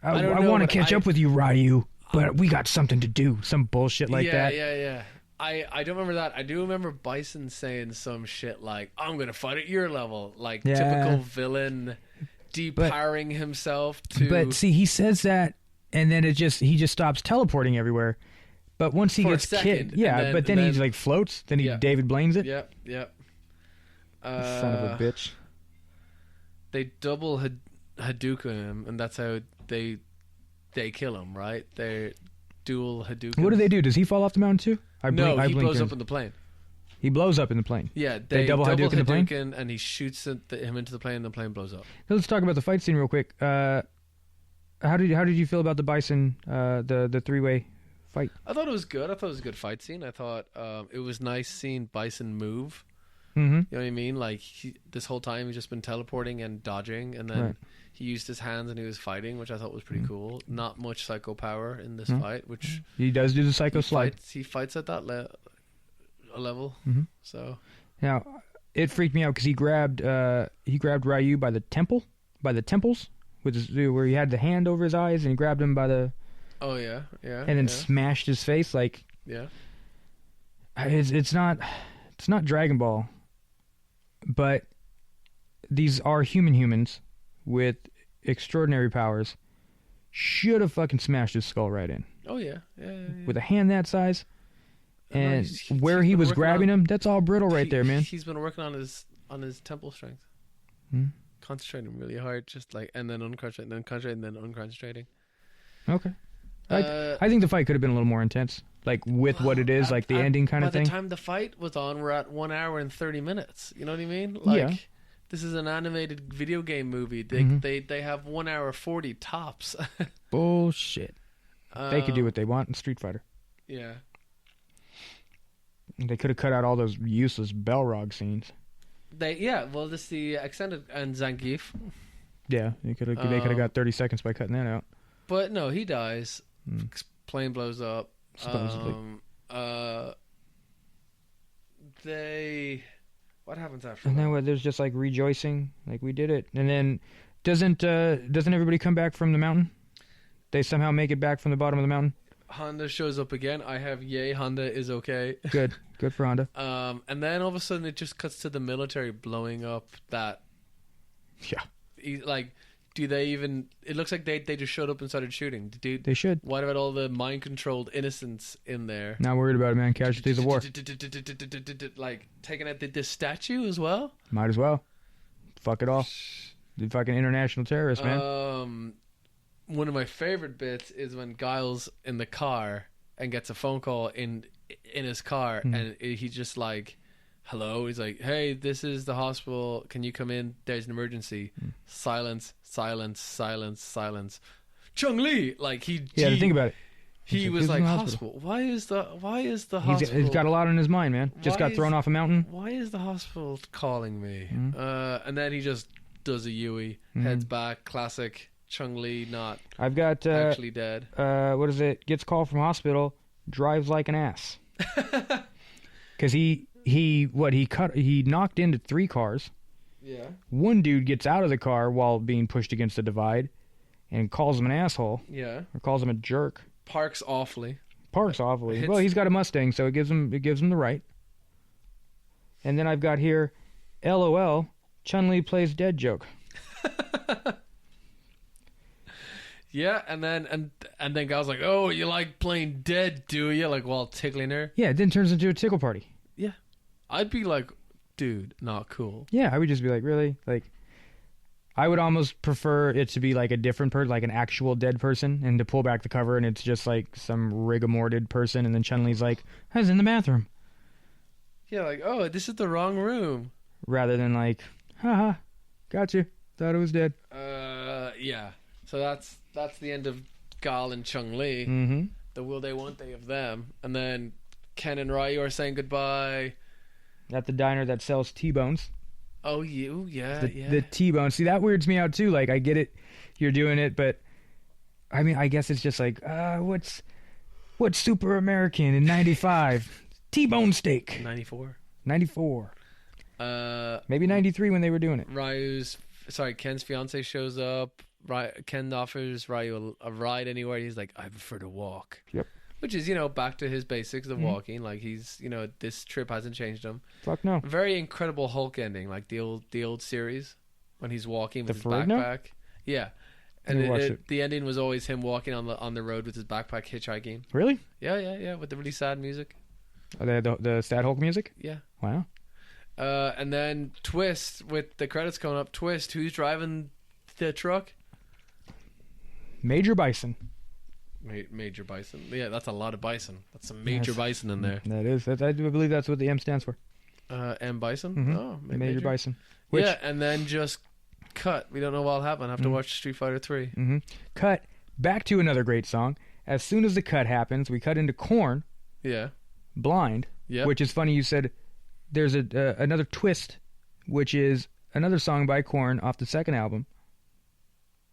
want to catch up with you, Ryu, but we got something to do. Some bullshit like that. Yeah. I don't remember that. I do remember Bison saying some shit like, I'm going to fight at your level. Like, typical villain depowering himself to... But see, he says that, and then he just stops teleporting everywhere. But once he gets kicked... Yeah, but then he like floats. Then he David Blaine's it. Yep. Son of a bitch. They double Hadouken him, and that's how they kill him, right? They're dual Hadouken. What do they do? Does he fall off the mountain too? He blows up in the plane. He blows up in the plane. Yeah, they double Hadouken the plane, and he shoots him into the plane, and the plane blows up. Let's talk about the fight scene real quick. How did you feel about the Bison the three-way fight? I thought it was good. I thought it was a good fight scene. I thought it was nice seeing Bison move. Mm-hmm. You know what I mean? Like this whole time he's just been teleporting and dodging, and then he used his hands and he was fighting, which I thought was pretty cool. Not much psycho power in this fight, which he does do the psycho slide. He fights at that level. So now it freaked me out because he grabbed Ryu by the temples, where he had the hand over his eyes, and he grabbed him by the. Oh yeah, and then smashed his face like. Yeah. It's not Dragon Ball, but these are humans with extraordinary powers. Should have fucking smashed his skull right in. Oh yeah. With a hand that size, and where he was grabbing him, that's all brittle right there, man. He's been working on his temple strength, concentrating really hard, just like, and then unconcentrating, then concentrating, then unconcentrating. Okay. I think the fight could have been a little more intense, like with what it is, like the ending kind of thing. By the time the fight was on, we're at 1 hour and 30 minutes. You know what I mean? Like, this is an animated video game movie. They have 1 hour 40 tops. Bullshit. They could do what they want in Street Fighter. Yeah. They could have cut out all those useless Balrog scenes. Well, this is the extended and Zangief. Yeah, they could have got 30 seconds by cutting that out. But no, he dies. Plane blows up. Supposedly. What happens after And that? then there's just like rejoicing, like we did it. And then doesn't everybody come back from the mountain? They somehow make it back from the bottom of the mountain. Honda shows up again. I have yay, Honda is okay. Good for Honda. And then all of a sudden it just cuts to the military blowing up that. Yeah. Like, do they even? It looks like they just showed up and started shooting. Dude, They should. what about all the mind controlled innocents in there? Not worried about it, man. Casualties of war. Like taking out this statue as well. Might as well. Fuck it all. The fucking international terrorists, man. One of my favorite bits is when Giles in the car and gets a phone call in his car, and he's just like, "Hello." He's like, "Hey, this is the hospital. Can you come in? There's an emergency." Silence, silence, silence, silence. Chung Lee, like Think about it. He was like, "Hospital. Why is the hospital?" He's got a lot on his mind, man. Just got thrown off a mountain. Why is the hospital calling me? And then he just does a Yui, heads back, classic. Chung Lee not I've got actually dead. What is it? Gets called from hospital, drives like an ass. Because he knocked into 3 cars. Yeah. One dude gets out of the car while being pushed against the divide, and calls him an asshole. Yeah. Or calls him a jerk. Parks awfully. Well, he's got a Mustang, so it gives him the right. And then I've got here, LOL, Chun-Li plays dead joke. Yeah, and then guys like, "Oh, you like playing dead, do you?" Like while tickling her. Yeah, it then turns into a tickle party. Yeah, I'd be like, "Dude, not cool." Yeah, I would just be like, really? Like, I would almost prefer it to be like a different person, like an actual dead person, and to pull back the cover and it's just like some rigor-morted person, and then Chun-Li's like, "I was in the bathroom." Yeah, like, "Oh, this is the wrong room." Rather than like, "Haha, got you. Thought it was dead." Yeah. So that's the end of Gal and Chung Li. Mm-hmm. The will they, won't they of them, and then Ken and Ryu are saying goodbye At the diner that sells T-bones. Oh, yeah. The T-bone. See, that weirds me out too. Like, I get it, you're doing it, but I mean, I guess it's just like, what's super American in '95? T-bone steak. 94. 94. Maybe 93 when they were doing it. Ken's fiance shows up. Ken offers Ryu a ride anywhere. He's like, "I prefer to walk." Yep. Which is, back to his basics of walking. Like, he's, this trip hasn't changed him. Fuck no. Very Incredible Hulk ending, like the old series when he's walking with his Ferrigno? backpack. Yeah. And the ending was always him walking on the road with his backpack hitchhiking. Really? Yeah, with the really sad music. Oh, they had the sad Hulk music? Yeah. Wow. And then Twist, with the credits coming up. Twist, who's driving the truck? Major Bison. Major Bison. Yeah, that's a lot of bison. That's some major bison in there. That is. I believe that's what the M stands for. M Bison? Mm-hmm. Oh, Major Bison. Yeah, and then just cut. We don't know what'll happen. I have to watch Street Fighter 3. Mm-hmm. Cut back to another great song. As soon as the cut happens, we cut into Korn. Yeah. Blind. Yeah. Which is funny. You said there's another Twist, which is another song by Korn off the second album.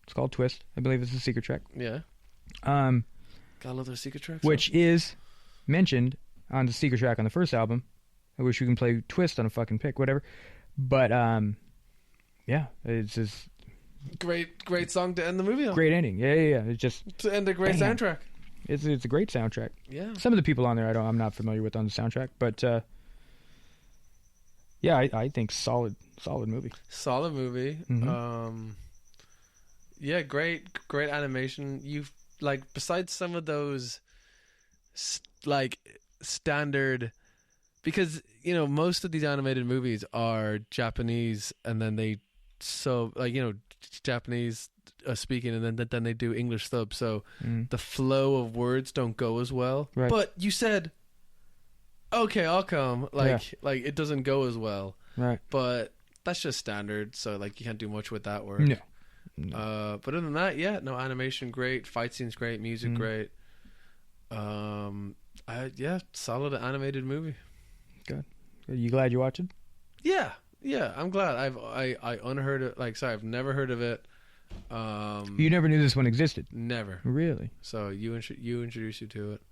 It's called Twist. I believe it's a secret track. Yeah. Gotta love their secret tracks. Which is mentioned on the secret track on the first album. I wish we can play Twist on a fucking pick, whatever. But yeah, it's just great song to end the movie on. Great ending. Yeah. It's just to end a great soundtrack. It's a great soundtrack. Yeah. Some of the people on there I'm not familiar with on the soundtrack, but yeah, I think solid movie. Solid movie. Mm-hmm. Yeah, great animation. You've besides some of those standard, because most of these animated movies are Japanese, and then they Japanese speaking, and then they do English sub, so the flow of words don't go as well. Right. But you said, "Okay, I'll come." It doesn't go as well. Right. But that's just standard, so you can't do much with that word. No. But other than that, yeah, no, animation great, fight scenes great, music great. Solid animated movie. Good. You glad you watched it? Yeah, Yeah, I'm glad. I unheard it. Like, sorry, I've never heard of it. You never knew this one existed? Never. Really? So you introduced you to it.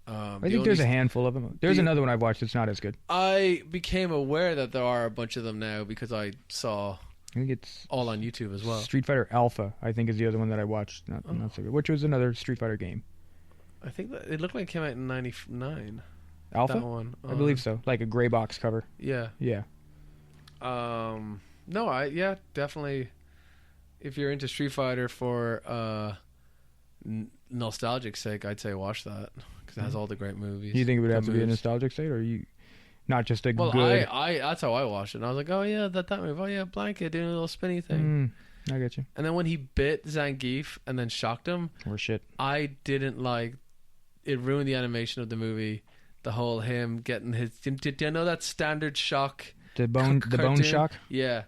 I think there's a handful of them. There's another one I've watched that's not as good. I became aware that there are a bunch of them now because I saw I think it's all on YouTube as well. Street Fighter Alpha, I think, is the other one that I watched. Not so good. Which was another Street Fighter game. I think that it looked like it came out in '99. Alpha? That one. I believe so. Like a gray box cover. Yeah. Yeah. No, definitely. If you're into Street Fighter for nostalgic sake, I'd say watch that because it has all the great movies. You think it would have to be a nostalgic state, or you not just a good? Well, I that's how I watched it. And I was like, oh yeah, that movie. Oh yeah, Blanket doing a little spinny thing. I get you. And then when he bit Zangief and then shocked him, or shit, I didn't like. It ruined the animation of the movie. The whole him getting his. Did you know that standard shock? The bone shock. Yeah.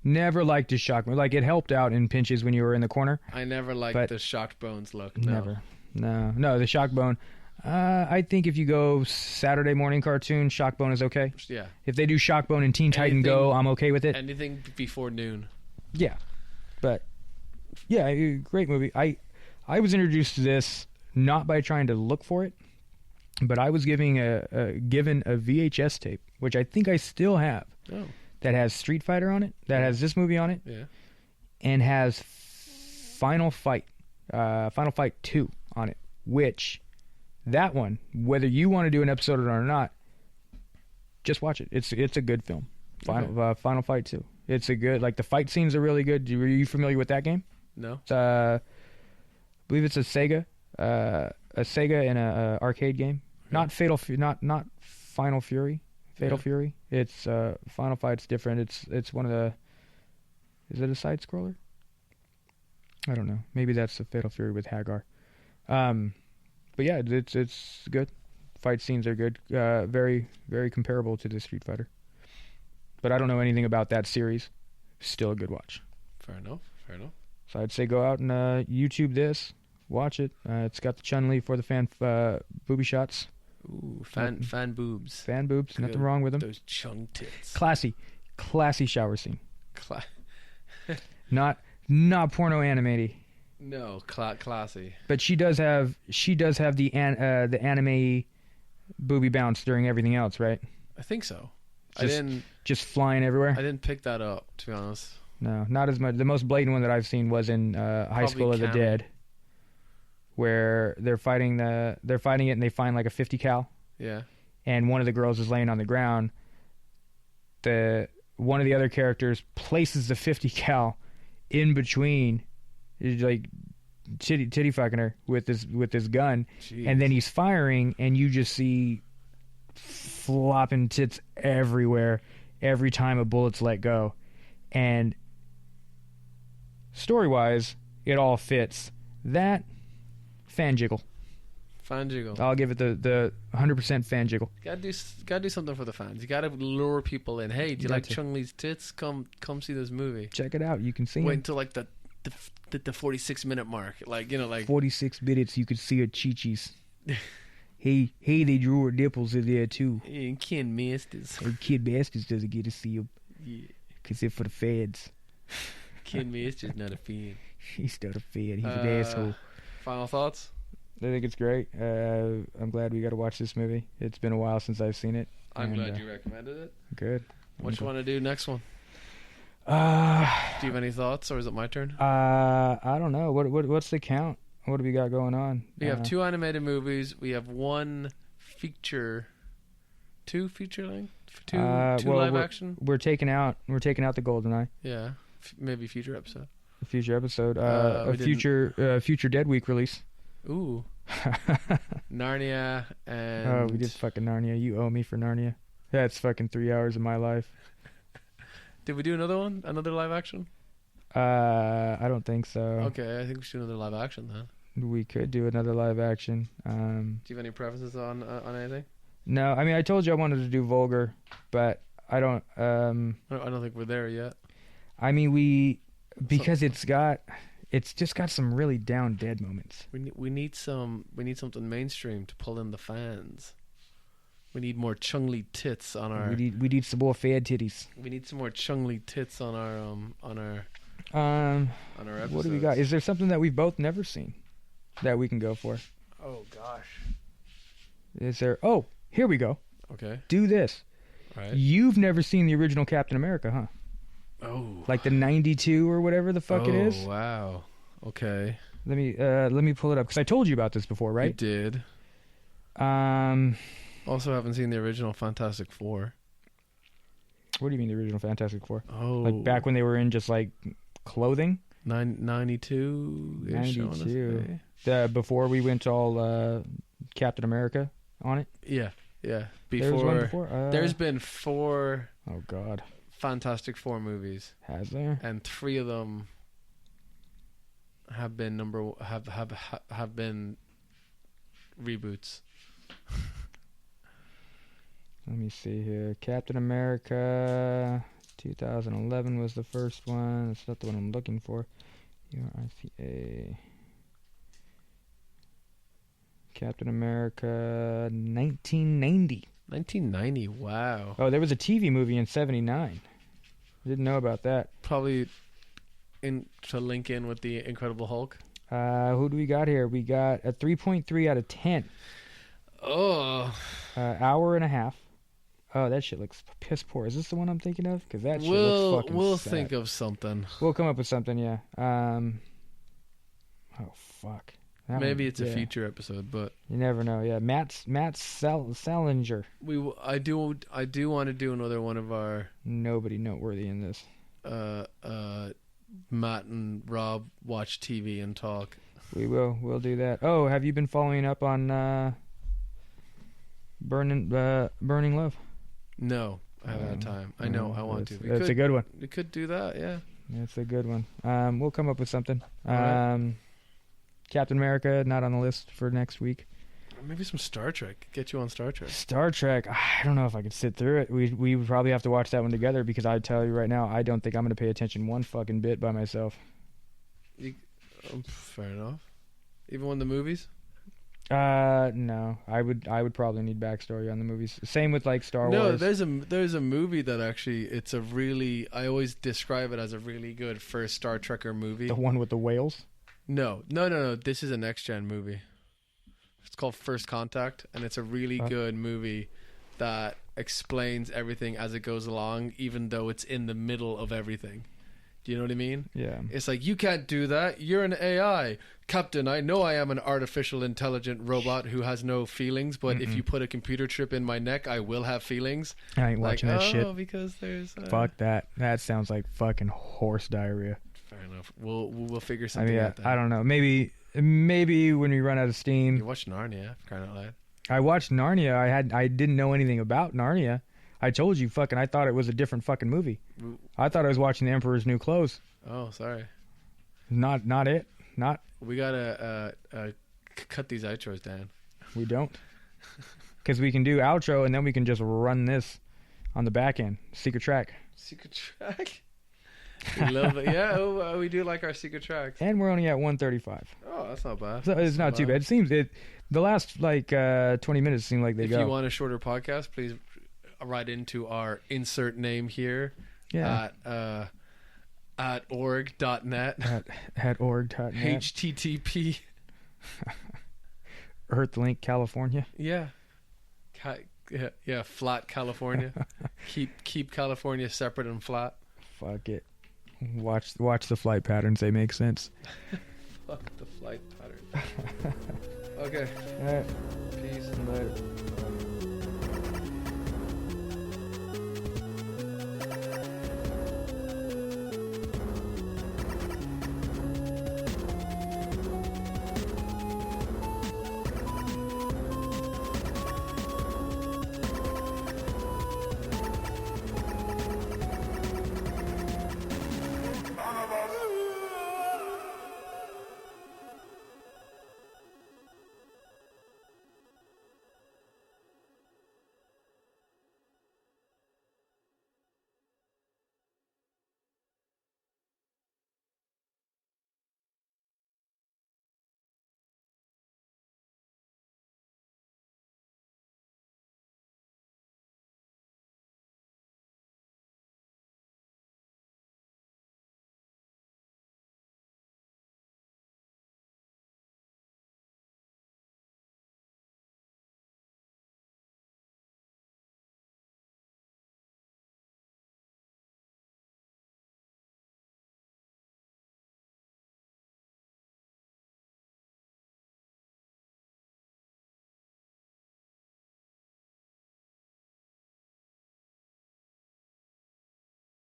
Never liked his shock. Like, it helped out in pinches when you were in the corner. I never liked the shocked bones look. No. Never. No, the shock bone. I think if you go Saturday morning cartoon, shock bone is okay. Yeah. If they do shock bone and Teen Titan Go, I'm okay with it. Anything before noon. Yeah. But, yeah, great movie. I was introduced to this not by trying to look for it, but I was given a VHS tape, which I think I still have. Oh. That has Street Fighter on it, that has this movie on it, and has Final Fight 2 on it, which, that one, whether you want to do an episode of it or not, just watch it. It's a good film. Final Fight 2. It's a good, like, the fight scenes are really good. Are you familiar with that game? No. It's, I believe it's a Sega and a arcade game. Not Final Fury. Fatal Fury. It's Final Fight's different. It's one of the. Is it a side scroller? I don't know. Maybe that's the Fatal Fury with Hagar. But yeah, it's good. Fight scenes are good. Very very comparable to the Street Fighter. But I don't know anything about that series. Still a good watch. Fair enough. So I'd say go out and YouTube this, watch it. It's got the Chun-Li for the fan booby shots. Ooh, fan boobs. Fan boobs. Nothing wrong with them. Those chung tits. Classy shower scene. Not porno animated. No, classy. But she does have the anime booby bounce during everything else, right? I think so. Just flying everywhere. I didn't pick that up, to be honest. No, not as much. The most blatant one that I've seen was in High School of the Dead, where they're fighting it and they find like a 50 cal. Yeah. And one of the girls is laying on the ground. One of the other characters places the 50 cal in between, like titty fucking her with this gun. Jeez. And then he's firing, and you just see flopping tits everywhere every time a bullet's let go. And story-wise, it all fits. That fan jiggle. I'll give it the 100% fan jiggle. Gotta do something for the fans. You gotta lure people in. Hey, do you like Chun-Li's tits? Come see this movie. Check it out. You can see. Wait until like the 46-minute mark. Like, you know, like 46 minutes. You could see her chi-chis. Hey, they drew her nipples in there too. And Ken Masters. Or Ken Masters doesn't get to see them. Yeah. Cause they're for the fans. Ken Masters not a fan. He's not a fan. He's an asshole. Final thoughts? I think it's great. I'm glad we got to watch this movie. It's been a while since I've seen it. I'm glad you recommended it. Good. What you want to do next one? Do you have any thoughts, or is it my turn? I don't know. What's the count? What do we got going on? We have 2 animated movies. We have 1 feature, 2 feature length, 2 live action. We're taking out the GoldenEye. Yeah, maybe future episode. A future Dead Week release. Ooh. Narnia and... we did fucking Narnia. You owe me for Narnia. That's fucking 3 hours of my life. Did we do another one? Another live action? I don't think so. Okay, I think we should do another live action then. We could do another live action. Do you have any preferences on anything? No, I mean, I told you I wanted to do Vulgar, but I don't... I don't think we're there yet. I mean, because it's just got some really down dead moments. We need something mainstream to pull in the fans. We need more Chung-Li tits on our. We need some more fad titties. We need some more Chung-Li tits on our episodes. What do we got? Is there something that we've both never seen that we can go for? Oh gosh. Is there? Oh, here we go. Okay. Do this. Right. You've never seen the original Captain America, huh? Oh. Like the 92 or whatever the fuck it is. Oh wow. Okay. Let me pull it up because I told you about this before, right? You did. Also haven't seen the original Fantastic Four. What do you mean the original Fantastic Four? Oh. Like back when they were in just like clothing? 92. 92. Before we went all Captain America on it? Yeah. There was one before? There's been 4 Oh god. Fantastic Four movies. Has there? And 3 of them have been have been reboots. Let me see here. Captain America 2011 was the first one. That's not the one I'm looking for. URICA. Captain America 1990. 1990. Wow. Oh, there was a TV movie in 79. Didn't know about that. Probably to link in with the Incredible Hulk. Who do we got here? We got a 3.3 out of 10. Oh. Hour and a half. Oh, that shit looks piss poor. Is this the one I'm thinking of? Because that shit looks fucking We'll sad. think of something. We'll come up with something, yeah. Oh, fuck. Maybe it's a future episode, but you never know. Yeah, Matt Salinger. I do want to do another one of our nobody noteworthy in this. Matt and Rob watch TV and talk. We'll do that. Oh, have you been following up on Burning Love? No, I haven't had time. I know I want to. It's a good one. We could do that, yeah. It's a good one. We'll come up with something. Right. Captain America, not on the list for next week. Maybe some Star Trek. Get you on Star Trek. Star Trek, I don't know if I could sit through it. We would probably have to watch that one together because I tell you right now, I don't think I'm going to pay attention one fucking bit by myself. Fair enough. Even on the movies? No. I would probably need backstory on the movies. Same with like Star Wars. No, there's a movie that actually I always describe it as a really good first Star Trekker movie. The one with the whales? No. This is a next gen movie. It's called First Contact, and it's a really good movie that explains everything as it goes along, even though it's in the middle of everything. Do you know what I mean? Yeah. It's like, you can't do that. You're an AI. Captain, I know I am an artificial intelligent robot who has no feelings, but if you put a computer chip in my neck, I will have feelings. I ain't watching that shit. Oh, because there's... Fuck that. That sounds like fucking horse diarrhea. Fair enough. We'll figure something out then. I don't know. Maybe when we run out of steam. You watched Narnia, for crying out loud. I watched Narnia. I didn't know anything about Narnia. I told you, I thought it was a different fucking movie. I thought I was watching The Emperor's New Clothes. Oh, sorry. Not it. Not. We gotta cut these outros down. We don't. Because we can do outro and then we can just run this on the back end. Secret track. Secret track? We love it. Yeah, we do like our secret tracks. And we're only at 1:35. Oh, that's not bad. So it's not too bad. It seems the last 20 minutes seem like they go. If you want a shorter podcast, please write into our insert name here at org.net. At org.net. HTTP. Earthlink, California. Yeah. Yeah, flat California. keep California separate and flat. Fuck it. Watch the flight patterns. They make sense. Fuck the flight patterns. Okay. All right. Peace. Later.